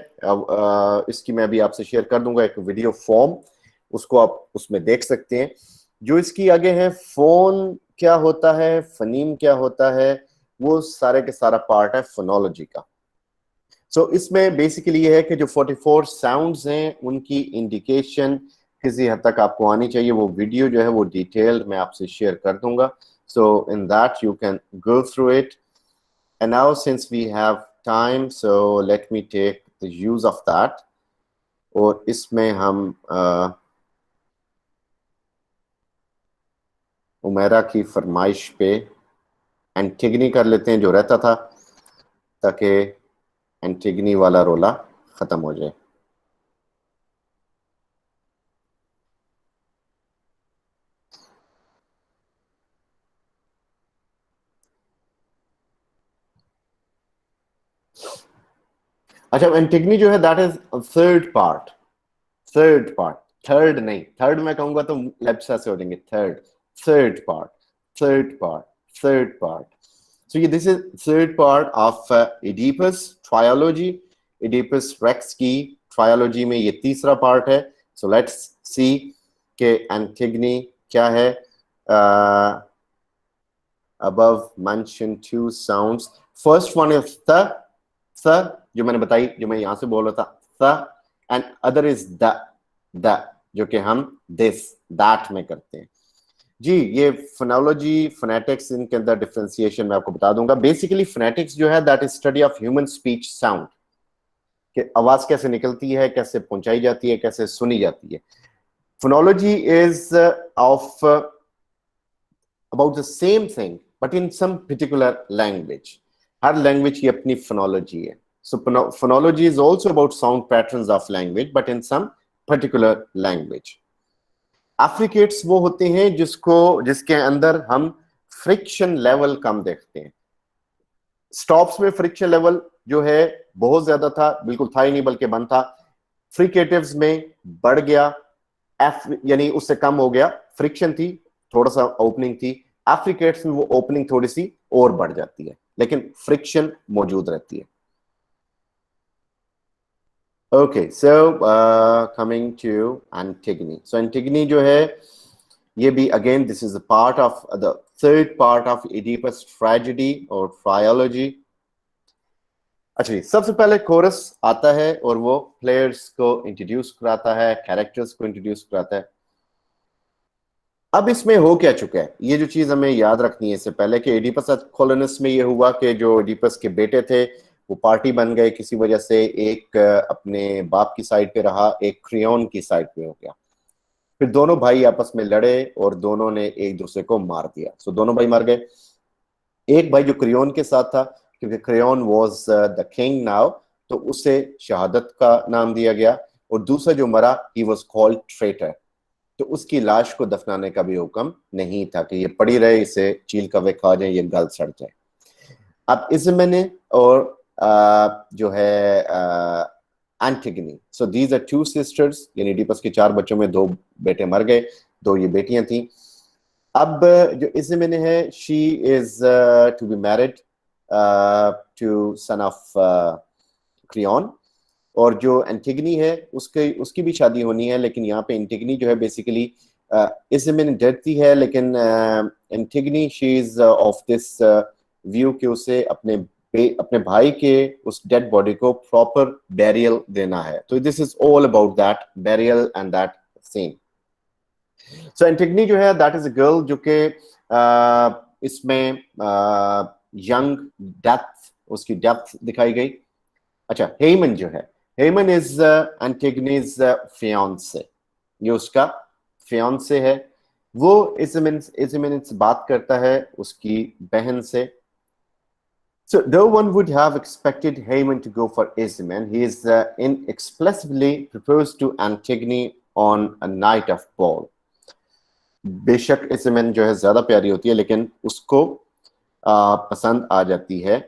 इसकी मैं अभी आपसे शेयर कर दूंगा एक वीडियो फॉर्म, उसको आप उसमें देख सकते हैं। जो इसकी आगे है फोन क्या होता है, फनीम क्या होता है, वो सारे के सारा पार्ट है फोनोलॉजी का। सो इसमें बेसिकली ये है कि जो 44 साउंड्स हैं उनकी इंडिकेशन किसी हद तक आपको आनी चाहिए। वो वीडियो जो है वो डिटेल्ड मैं आपसे शेयर कर दूंगा, so in that you can go through it. And now since we have time, so let me take the use of that. और इसमें हम उमेरा की फरमाइश पे एंटिगनी कर लेते हैं जो रहता था, ताकि एंटिगनी वाला रोला खत्म हो जाए। अच्छा, एंटिगनी जो है that is third part. Third नहीं, थर्ड मैं कहूंगा तो लेप्सा से हो जाएंगे, third part. So this is third part of Oedipus trilogy. Oedipus Rex की trilogy में ये तीसरा पार्ट है। So let's see कि Antigone क्या है। Above mentioned two sounds. First one is the जो मैंने बताई, जो मैं यहाँ से बोल रहा था, and other is the जो कि हम this that में करते हैं। जी, ये फोनोलॉजी, फोनेटिक्स, इनके अंदर डिफरेंशिएशन मैं आपको बता दूंगा। बेसिकली फोनेटिक्स जो है that is study of human speech sound, कि आवाज कैसे निकलती है, कैसे पहुंचाई जाती है, कैसे सुनी जाती है। Phonology is of about the same thing but in some particular language. हर लैंग्वेज की अपनी फोनोलॉजी है। So phonology is also about sound patterns of language but in some particular language. Affricates वो होते हैं जिसके अंदर हम फ्रिक्शन लेवल कम देखते हैं। स्टॉप्स में फ्रिक्शन लेवल जो है बहुत ज्यादा था, बिल्कुल था ही नहीं बल्कि बंद था। फ्रिकेटिव्स में बढ़ गया, यानी उससे कम हो गया। फ्रिक्शन थी, थोड़ा सा ओपनिंग थी। एफ्रिकेट्स में वो ओपनिंग थोड़ी सी और बढ़ जाती है, लेकिन फ्रिक्शन मौजूद रहती है। Okay, so coming to Antigone. So Antigone जो है ये भी again this is a part of the third part of Oedipus tragedy और ट्रायोलॉजी. अच्छा जी, सबसे पहले कोरस आता है और वो प्लेयर्स को इंट्रोड्यूस कराता है, कैरेक्टर्स को इंट्रोड्यूस कराता है. अब इसमें हो क्या चुका है, ये जो चीज हमें याद रखनी है इससे पहले कि एडिपस कोलोनस में ये हुआ कि जो एडिपस के बेटे थे वो पार्टी बन गए किसी वजह से. एक अपने बाप की साइड पे रहा, एक क्रियोन की साइड पे हो गया. फिर दोनों भाई आपस में लड़े और दोनों ने एक दूसरे को मार दिया. सो दोनों भाई मर गए. एक भाई जो क्रियोन के साथ था, क्योंकि crayon was the king now, तो उसे शहादत का नाम दिया गया. और दूसरा जो मरा, ही वाज कॉल्ड ट्रेटर. तो उसकी लाश को दफनाने का भी हुक्म नहीं था कि ये पड़ी रहे, इसे चील कौवे खा जाए, ये गल सड़ जाए. अब इसमें और जो है Antigone, so these are two sisters, यानी इडिपस के 4 बच्चों में 2 बेटे मर गए, 2 ये बेटियां थी. अब जो इसमें है, she is to be married to son of Creon. और जो एंटिगनी है उसकी भी शादी होनी है, लेकिन यहाँ पे एंटिगनी जो है बेसिकली इसमें डरती है, लेकिन Antigone she is of this view कि उसे अपने भाई के उस डेड बॉडी को प्रॉपर बैरियल देना है. तो this is all about that burial and that scene. So Antigone जो है दैट इज अ गर्ल जो कि इसमें यंग डेप्थ, उसकी डेप्थ दिखाई गई. अच्छा, हेमन जो है, हेमन इज एंटिगनीज फियांसे, ये उसका फियांसे है. वो इजमिन बात करता है उसकी बहन से. So though one would have expected Haman to go for Ismen, he is inexplicably proposed to Antigone on a night of ball. बेशक इसमें जो है ज्यादा प्यारी होती है, लेकिन उसको पसंद आ जाती है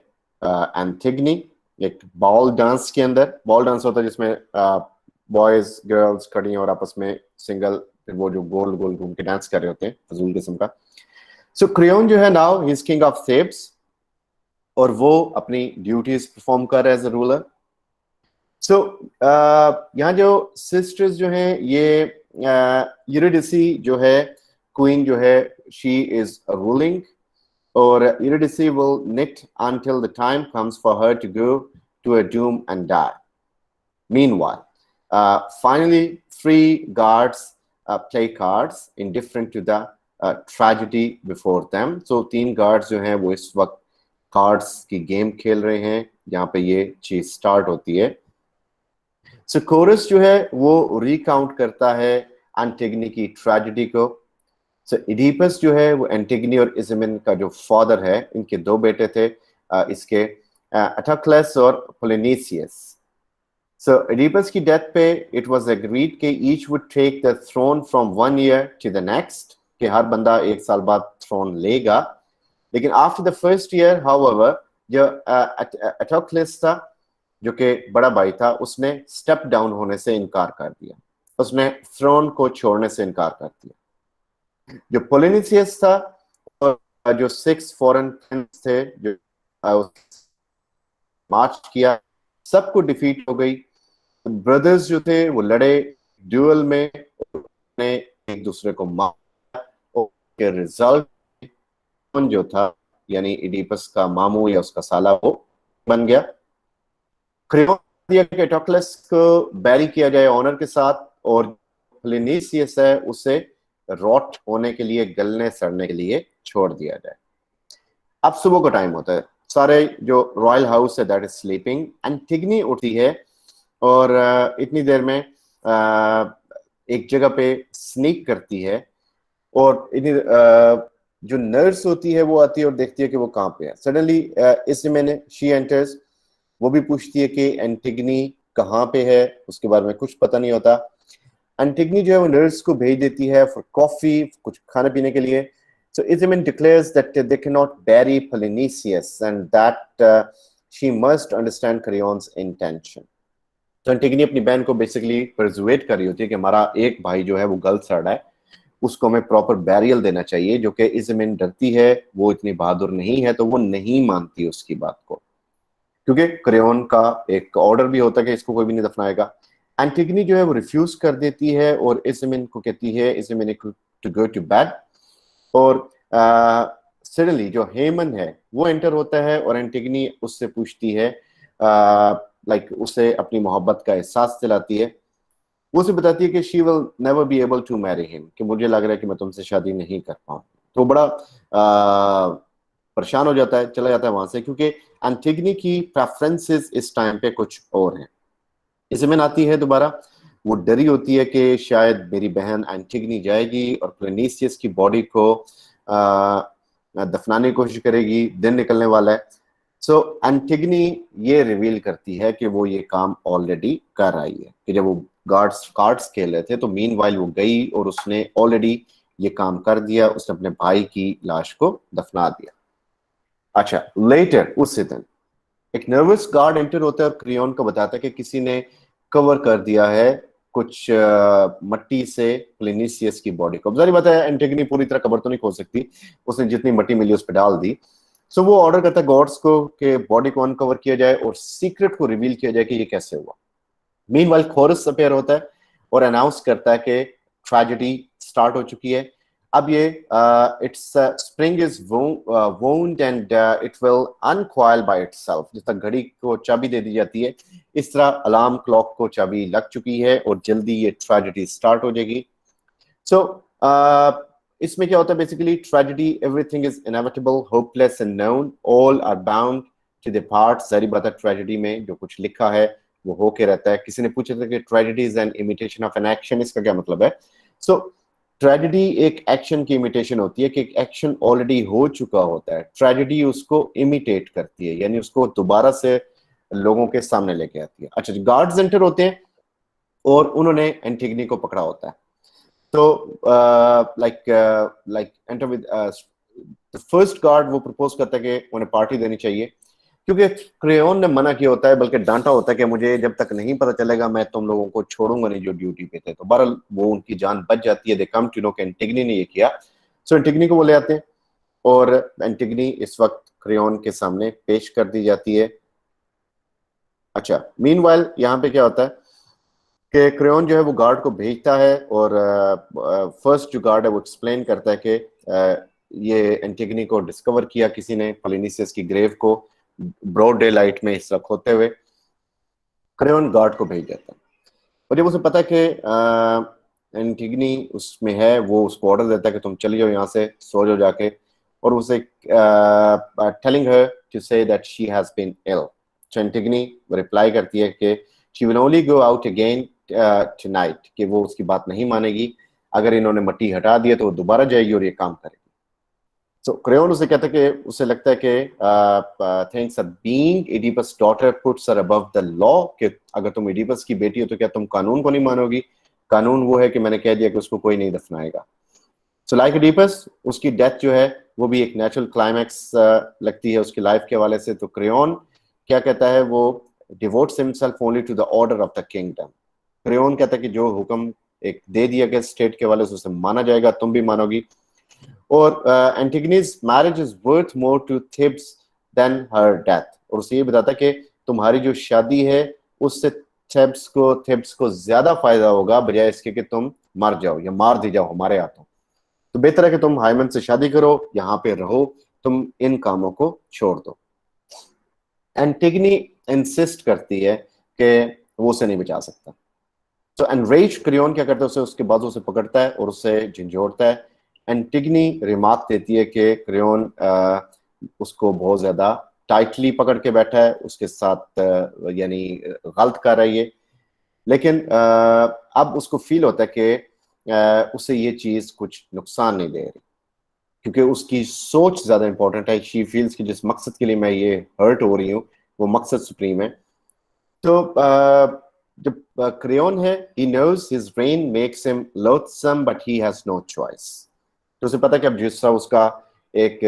एंटिगनी एक बॉल डांस के अंदर. बॉल डांस होता है जिसमें बॉयज गर्ल्स खड़ी हैं और आपस में सिंगल वो जो गोल गोल घूम के डांस कर रहे होते हैं, फजूल किस्म का. सो क्रियोन जो है now he is king of थेब्स और वो अपनी ड्यूटीज परफॉर्म कर रहा है एज अ रूलर. सो यहाँ जो सिस्टर्स जो हैं, ये यूरिडिसी जो है क्वीन जो है, she is ruling, or Eurydice will knit until the time comes for her to go to her doom and die. Meanwhile, finally, 3 guards play cards indifferent to the tragedy before them. So 3 guards जो हैं वो इस वक्त cards की game खेल रहे हैं जहाँ पे ये चीज स्टार्ट होती है. So chorus जो है वो रिकाउंट करता है एंटिगनी की ट्रेजेडी को. सो इडिपस जो है वो एंटिगनी और इजमिन का जो फादर है, इनके 2 बेटे थे इसके अटाक्लस और पोलिनीसियस. सो इडिपस की डेथ पे इट वाज एग्रीड कि each would take the throne from 1 year to the next, कि हर बंदा 1 साल बाद थ्रोन लेगा. लेकिन after the first year however जो अटाक्लस था जो कि बड़ा भाई था, उसने स्टेप डाउन होने से इनकार कर दिया, उसने थ्रोन को छोड़ने से इनकार कर दिया. जो पोलिनीसियस था और जो 6 फॉरेन थे जो मार्च किया, सबको डिफीट हो गई. ब्रदर्स जो थे वो लड़े ड्यूअल में, ने एक दूसरे को मारा. के रिजल्ट जो था, यानी इडिपस का मामू या उसका साला वो बन गया. क्रियोन एटोक्लस को बैरी किया जाए ऑनर के साथ, और पोलिनीसियस है उसे रॉट होने के लिए, गलने सड़ने के लिए छोड़ दिया जाए. अब सुबह का टाइम होता है, सारे जो रॉयल हाउस है दैट इज स्लीपिंग. एंटिगनी उठती है और इतनी देर में एक जगह पे स्नीक करती है, और जो नर्स होती है वो आती है और देखती है कि वो कहाँ पे है. सडनली इसमें शी एंटर्स, वो भी पूछती है कि एंटिगनी कहाँ पे है, उसके बारे में कुछ पता नहीं होता. एंटिगनी जो है वो नर्स को भेज देती है फॉर कॉफी, कुछ खाने पीने के लिए. So Ismen declares that they cannot bury Polynesius and that she must understand Creon's intention. तो एंटिगनी अपनी बहन को बेसिकली परसुएट कर रही होती है कि हमारा एक भाई जो है वो गल सड़ रहा है, उसको हमें प्रॉपर बैरियल देना चाहिए. जो कि इसमें डरती है, वो इतनी बहादुर नहीं है, तो वो नहीं मानती उसकी बात को. क्योंकि क्रेयोन का एक ऑर्डर भी होता है कि इसको कोई भी नहीं दफनाएगा। एंटिगनी जो है वो रिफ्यूज कर देती है और इज़मिन को कहती है इज़मिन टू गो टू बेड। और सडनली जो हेमन है वो एंटर होता है और एंटिगनी उससे पूछती है, लाइक उसे अपनी मोहब्बत का एहसास दिलाती है। वो उसे बताती है कि she will never be able to marry him, कि मुझे लग रहा है कि मैं तुमसे शादी नहीं कर पाऊँ। तो बड़ा परेशान हो जाता है, चला जाता है वहां से, क्योंकि एंटिगनी की प्रेफरेंसेस इस टाइम पे कुछ और हैं। इज़मिन आती है दोबारा, वो डरी होती है कि शायद मेरी बहन एंटिगनी जाएगी और क्लेनिसियस की बॉडी को दफनाने की कोशिश करेगी, दिन निकलने वाला है। सो एंटिगनी ये रिवील करती है कि वो ये काम ऑलरेडी कर आई है, कि जब वो कार्ड्स खेल रहे थे तो मीनवाइल वो गई और उसने ऑलरेडी ये काम कर दिया, उसने अपने भाई की लाश को दफना दिया। अच्छा, लेटर उसी दिन एक नर्वस गार्ड एंटर होता है और क्रियोन को बताता है कि किसी ने कवर कर दिया है कुछ मट्टी से प्लेनिसियस की बॉडी को। जारी बात है एंटिगनी पूरी तरह कवर तो नहीं खोल सकती, उसने जितनी मट्टी मिली उस पर डाल दी। सो वो ऑर्डर करता है गॉड्स को कि बॉडी को अनकवर किया जाए और सीक्रेट को रिवील किया जाए कि ये कैसे हुआ। मीनवाइल खोरस अपेयर होता है और अनाउंस करता है कि ट्रेजेडी स्टार्ट हो चुकी है। अब ये its spring is wound and it will uncoil by itself. जिस तरह घड़ी को चाबी दे दी जाती है, इस तरह अलार्म क्लॉक को चाबी लग चुकी है और जल्दी ये ट्रेजेडी स्टार्ट हो जाएगी। सो इसमें क्या होता है basically, tragedy everything is inevitable, hopeless and known, all are bound to depart. सारी बात है, ट्रेजेडी में जो कुछ लिखा है वो होके रहता है। किसी ने पूछा था कि tragedy is an imitation of an action, इसका क्या मतलब है? सो ट्रेजेडी एक एक्शन की इमिटेशन होती है कि एक एक्शन ऑलरेडी हो चुका होता है, ट्रेजेडी उसको इमिटेट करती है, यानी उसको दोबारा से लोगों के सामने लेके आती है। अच्छा, गार्ड्स एंटर होते हैं और उन्होंने एंटिगनी को पकड़ा होता है। तो like enter with the first guard, वो प्रपोज करता है कि उन्हें पार्टी देनी चाहिए, क्योंकि क्रेयोन ने मना किया होता है, बल्कि डांटा होता है कि मुझे जब तक नहीं पता चलेगा मैं तुम लोगों को छोड़ूंगा नहीं जो ड्यूटी पे थे। तो बहरहाल वो उनकी जान बच जाती है। दे कम टू नो कि एंटिगनी ने ये किया। सो एंटिगनी को वो ले आते हैं और एंटिगनी इस वक्त क्रेयोन के सामने पेश कर दी जाती है। अच्छा, मीनवाइल यहाँ पे क्या होता है कि क्रेयोन जो है वो गार्ड को भेजता है और फर्स्ट जो गार्ड है वो एक्सप्लेन करता है कि ये एंटिगनी को डिस्कवर किया किसी ने, पोलिनिसियस की ग्रेव को ब्रॉड डे लाइट में इस वक्त होते हुए। क्रेयोन गार्ड को भेज देता है और जब उसे पता है कि एंटिगनी उसमें है, वो उसको ऑर्डर देता है कि तुम चली जाओ यहाँ से, सो जाओ जाके, और उसे telling her to say that she has been ill. So Antigone reply करती है कि she will only go out again tonight, कि वो उसकी बात नहीं मानेगी, अगर इन्होंने मट्टी हटा दिया तो वो दोबारा जाएगी और ये काम करेगी। सो क्रेयोन उसे कहता है कि उसे लगता है कि things are being Oedipus daughter puts her above the law, कि अगर तुम इडिपस की बेटी हो तो क्या तुम कानून को नहीं मानोगी? कानून वो है कि मैंने कह दिया कि उसको कोई नहीं दफनाएगा। सो लाइक इडिपस, उसकी डेथ जो है वो भी एक नेचुरल क्लाइमैक्स लगती है उसकी लाइफ के हवाले से। तो क्रेयोन क्या कहता है, वो devotes himself only to the order of the kingdom. Creon कहता है कि जो हुक्म एक दे दिया गया स्टेट के हवाले से उसे माना जाएगा, तुम भी मानोगी। और Antigone's marriage is worth more to Thebes than her death, और उसे ये बताता है कि तुम्हारी जो शादी है उससे थिब्स को ज्यादा फायदा होगा बजाय इसके कि तुम मर जाओ या मार दी जाओ हमारे हाथों। तो बेहतर है कि तुम हाइमन से शादी करो, यहाँ पे रहो, तुम इन कामों को छोड़ दो। एंटिगनी इंसिस्ट करती है कि वो उसे नहीं बचा सकता। तो एनरेज क्रेयोन क्या करता है, उसे उसके बाजू से पकड़ता है और उसे झंझोड़ता है। एंटिगनी रिमार्क देती है कि क्रेयोन उसको बहुत ज्यादा टाइटली पकड़ के बैठा है, उसके साथ यानी गलत कर रही है। लेकिन अब उसको फील होता है कि उसे ये चीज कुछ नुकसान नहीं दे रही, क्योंकि उसकी सोच ज्यादा इंपॉर्टेंट है। शी फील्स कि जिस मकसद के लिए मैं ये हर्ट हो रही हूँ वो मकसद सुप्रीम है। तो जब क्रेयोन है, he knows his reign makes him loathsome but he has no choice। तो उसे पता है कि अब जिस तरह उसका एक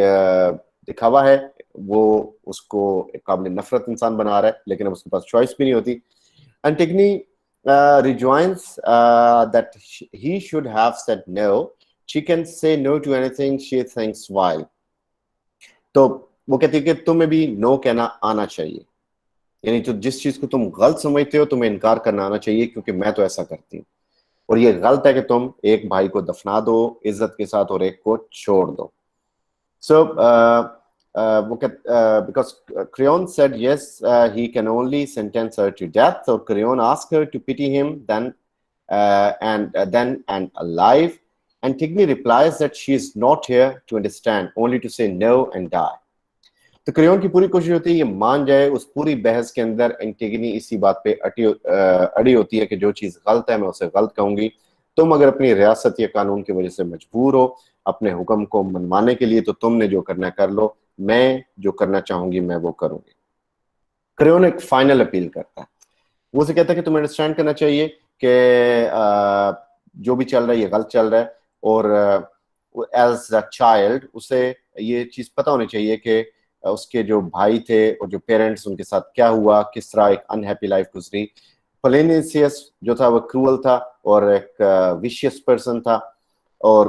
दिखावा है वो उसको एक काबिल नफरत इंसान बना रहा है, लेकिन अब उसके पास चॉइस भी नहीं होती। एंटिगनी rejoins that he should have said no। She can say no to anything she thinks vile। तो वो कहती है कि तुम्हें भी नो कहना आना चाहिए। यानी तो जिस चीज को तुम गलत समझते हो तुम्हें इनकार करना आना चाहिए, क्योंकि मैं तो ऐसा करती हूँ, और ये गलत है कि तुम एक भाई को दफना दो इज्जत के साथ और एक को छोड़ दो. So, because Creon said yes, he can only sentence her to death. So Creon asked her to pity him, then and alive. Antigone replies that she is not here to understand, only to say no and die. तो crayon की पूरी कोशिश होती है ये मान जाए. उस पूरी बहस के अंदर एंटिगनी इसी बात पे अड़ी होती है कि जो चीज गलत है मैं उसे गलत कहूंगी. तुम अगर अपनी रियासत या कानून की वजह से मजबूर हो अपने हुक्म को मनवाने के लिए तो तुमने जो करना है कर लो, मैं जो करना चाहूंगी मैं वो करूंगी. क्रेयोन एक फाइनल अपील करता है. वो उसे कहता है कि तुम्हें अंडरस्टैंड करना चाहिए कि जो भी चल रहा है ये गलत चल रहा है, और एज अ चाइल्ड उसे ये चीज पता होनी चाहिए कि उसके जो भाई थे और जो पेरेंट्स उनके साथ क्या हुआ, किस तरह एक अनहैप्पी लाइफ गुजरी. पोलिनिसियस जो था वो क्रूअल था और एक विशियस पर्सन था, और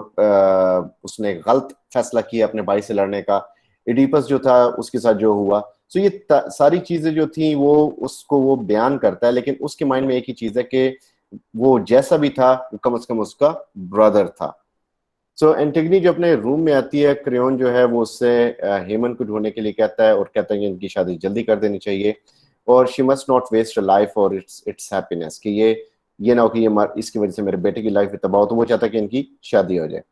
उसने गलत फैसला किया अपने भाई से लड़ने का. इडिपस जो था उसके साथ जो हुआ. सो ये सारी चीजें जो थी वो उसको वो बयान करता है, लेकिन उसके माइंड में एक ही चीज है कि वो जैसा भी था कम से कम उसका ब्रदर था. सो एंटिगनी जो अपने रूम में आती है, क्रेयोन जो है वो उससे हेमन को ढूंढने के लिए कहता है और कहता है कि इनकी शादी जल्दी कर देनी चाहिए और she must not waste a life और इट्स हैप्पीनेस, कि ये ना हो कि ये इसकी वजह से मेरे बेटे की लाइफ तबाह हो. तो वो चाहता है कि इनकी शादी हो जाए.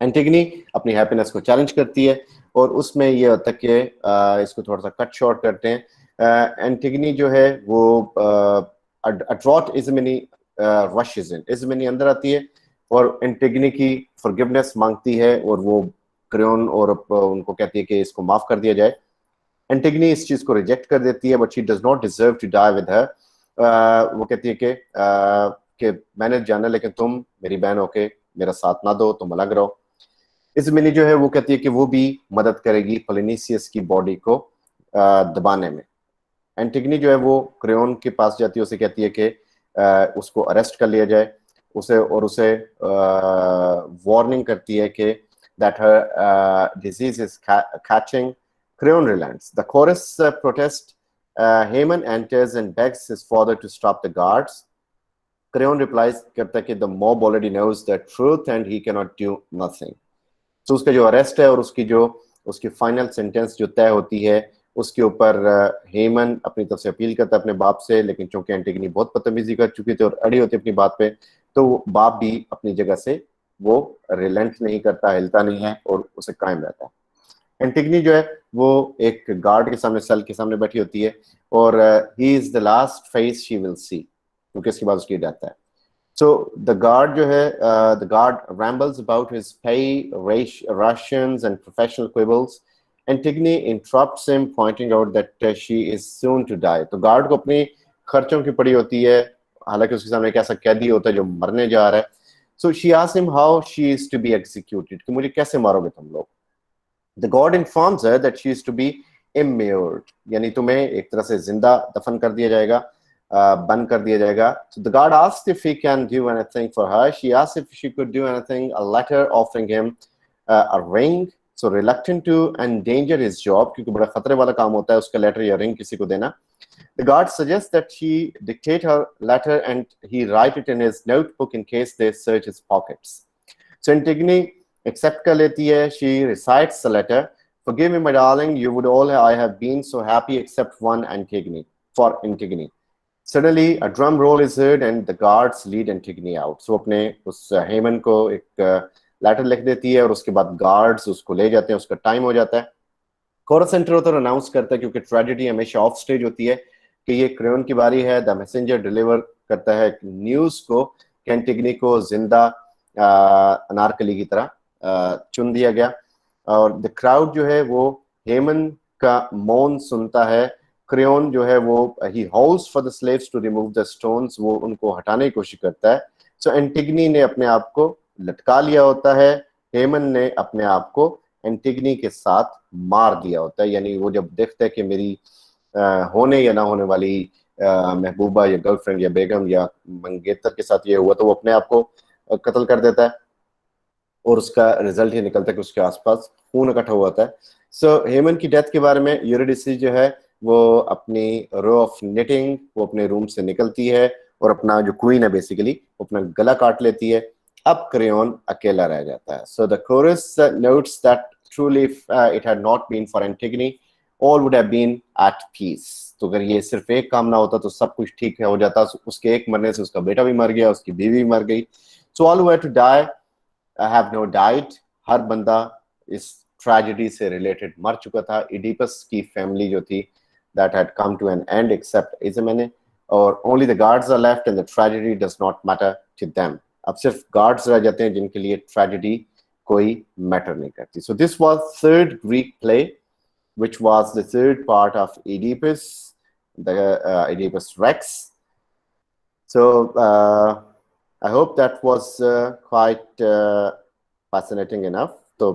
एंटिगनी अपनी हैप्पीनेस को चैलेंज करती है और उसमें ये होता है कि इसको थोड़ा सा कट शॉर्ट करते हैं. एंटिगनी जो है वो अट्रॉट इज़मिनी रशेस इन, इज़मिनी अंदर आती है और एंटिगनी की फॉरगिवनेस मांगती है और वो क्रेयोन और उनको कहती है कि इसको माफ कर दिया जाए. एंटिगनी इस चीज को रिजेक्ट कर देती है, but she does not deserve to die with her. वो कहती है कि मैंने जाना लेकिन तुम मेरी बहन होके मेरा साथ ना दो, तुम अलग रहो. इस मिनी जो है वो कहती है कि वो भी मदद करेगी पोलिनिसियस की बॉडी को दबाने में. एंटिगनी जो है वो क्रेयोन के पास जाती है, उसे कहती है कि उसको अरेस्ट कर लिया जाए, उसे वार्निंग करती है कि that her disease is catching. Creon relents. The chorus protest. Haman enters and begs his father to stop the guards. Creon replies करता है कि the mob already knows the truth and he cannot do nothing. So उसका जो arrest है और उसकी final sentence जो तय होती है उसके ऊपर हेमन अपनी तरफ से अपील करता है अपने बाप से, लेकिन चूंकि एंटिगनी बहुत बदतमीजी कर चुकी थी और अड़ी होती अपनी बात पे, तो बाप भी अपनी जगह से वो रिलेंट नहीं करता, हिलता नहीं है और उसे कायम रहता है. एंटिगनी जो है वो एक गार्ड के सामने, सेल के सामने बैठी होती है और he is the last face she will see, क्योंकि इसके बाद उसकी डेथ है. सो द गार्ड जो है the guard rambles about his pay, rations and professional quibbles. Antigone interrupts him pointing out that she is soon to die. तो guard को अपनी खर्चों की पड़ी होती है, हालांकि उसके सामने एक ऐसा कैदी होता है जो मरने जा रहा है. So she asks him how she is to be executed, कि मुझे कैसे मारोगे तुम लोग. The god informs her that she is to be immured, यानी तुम्हें एक तरह से जिंदा दफन कर दिया जाएगा, बंद कर दिया जाएगा. So the god asks if he can do anything for her. She asks if she could do anything, a letter offering him a ring. So reluctant to endanger his job, क्योंकि बड़ा खतरे वाला काम होता है उसका लेटर या ring किसी को देना. The guard suggests that she dictate her letter and he write it in his notebook in case they search his pockets. So Antigone accept कर लेती है. She recites the letter. Forgive me, my darling. You would all I have been so happy except one Antigone. For Antigone. Suddenly a drum roll is heard and the guards lead Antigone out. So अपने उस हेमन को एक letter लिख देती है और उसके बाद गार्ड्स उसको ले जाते हैं, उसका टाइम हो जाता है. कोरस सेंटर होता है अनाउंस करता है, क्योंकि ट्रेजेडी हमेशा ऑफ स्टेज होती है, कि ये क्रेयोन की बारी है. द मैसेंजर डिलीवर करता है न्यूज को कि एंटिगनी को जिंदा अनारकली की तरह चुन दिया गया. और द क्राउड जो है वो हेमन का मौन सुनता है. क्रेयोन जो है वो ही hauls for the slaves to remove the stones, वो उनको हटाने की कोशिश करता है. सो एंटिगनी ने अपने आप को लटका लिया होता है, हेमन ने अपने आप को एंटिगनी के साथ मार दिया होता है. यानी वो जब देखता है कि मेरी होने या ना होने वाली महबूबा या गर्लफ्रेंड या बेगम या मंगेतर के साथ ये हुआ, तो वो अपने आप को कत्ल कर देता है और उसका रिजल्ट ये निकलता है कि उसके आसपास खून इकट्ठा हुआ होता है. सो हेमन की डेथ के बारे में यूरिडिस जो है वो अपनी रो ऑफ निटिंग वो अपने रूम से निकलती है और अपना जो क्वीन है बेसिकली वो अपना गला काट लेती है। अब क्रेयोन अकेला रह जाता है। So the chorus notes that truly it had not been for Antigone all would have been at peace. तो अगर ये सिर्फ एक काम ना होता तो सब कुछ ठीक हो जाता। उसके एक मरने से उसका बेटा भी मर गया, उसकी बीवी भी मर गई। So all who had to die have now died. हर बंदा इस ट्रेजेडी से रिलेटेड मर चुका था। इडिपस की फैमिली जो थी that had come to an end except Ismene, or only the guards are left and the tragedy does not matter to them. अब सिर्फ guards रह जाते हैं जिनके लिए tragedy कोई matter नहीं करती। So this was third Greek play, which was the third part of Oedipus, the Oedipus Rex. So I hope that was quite fascinating enough. तो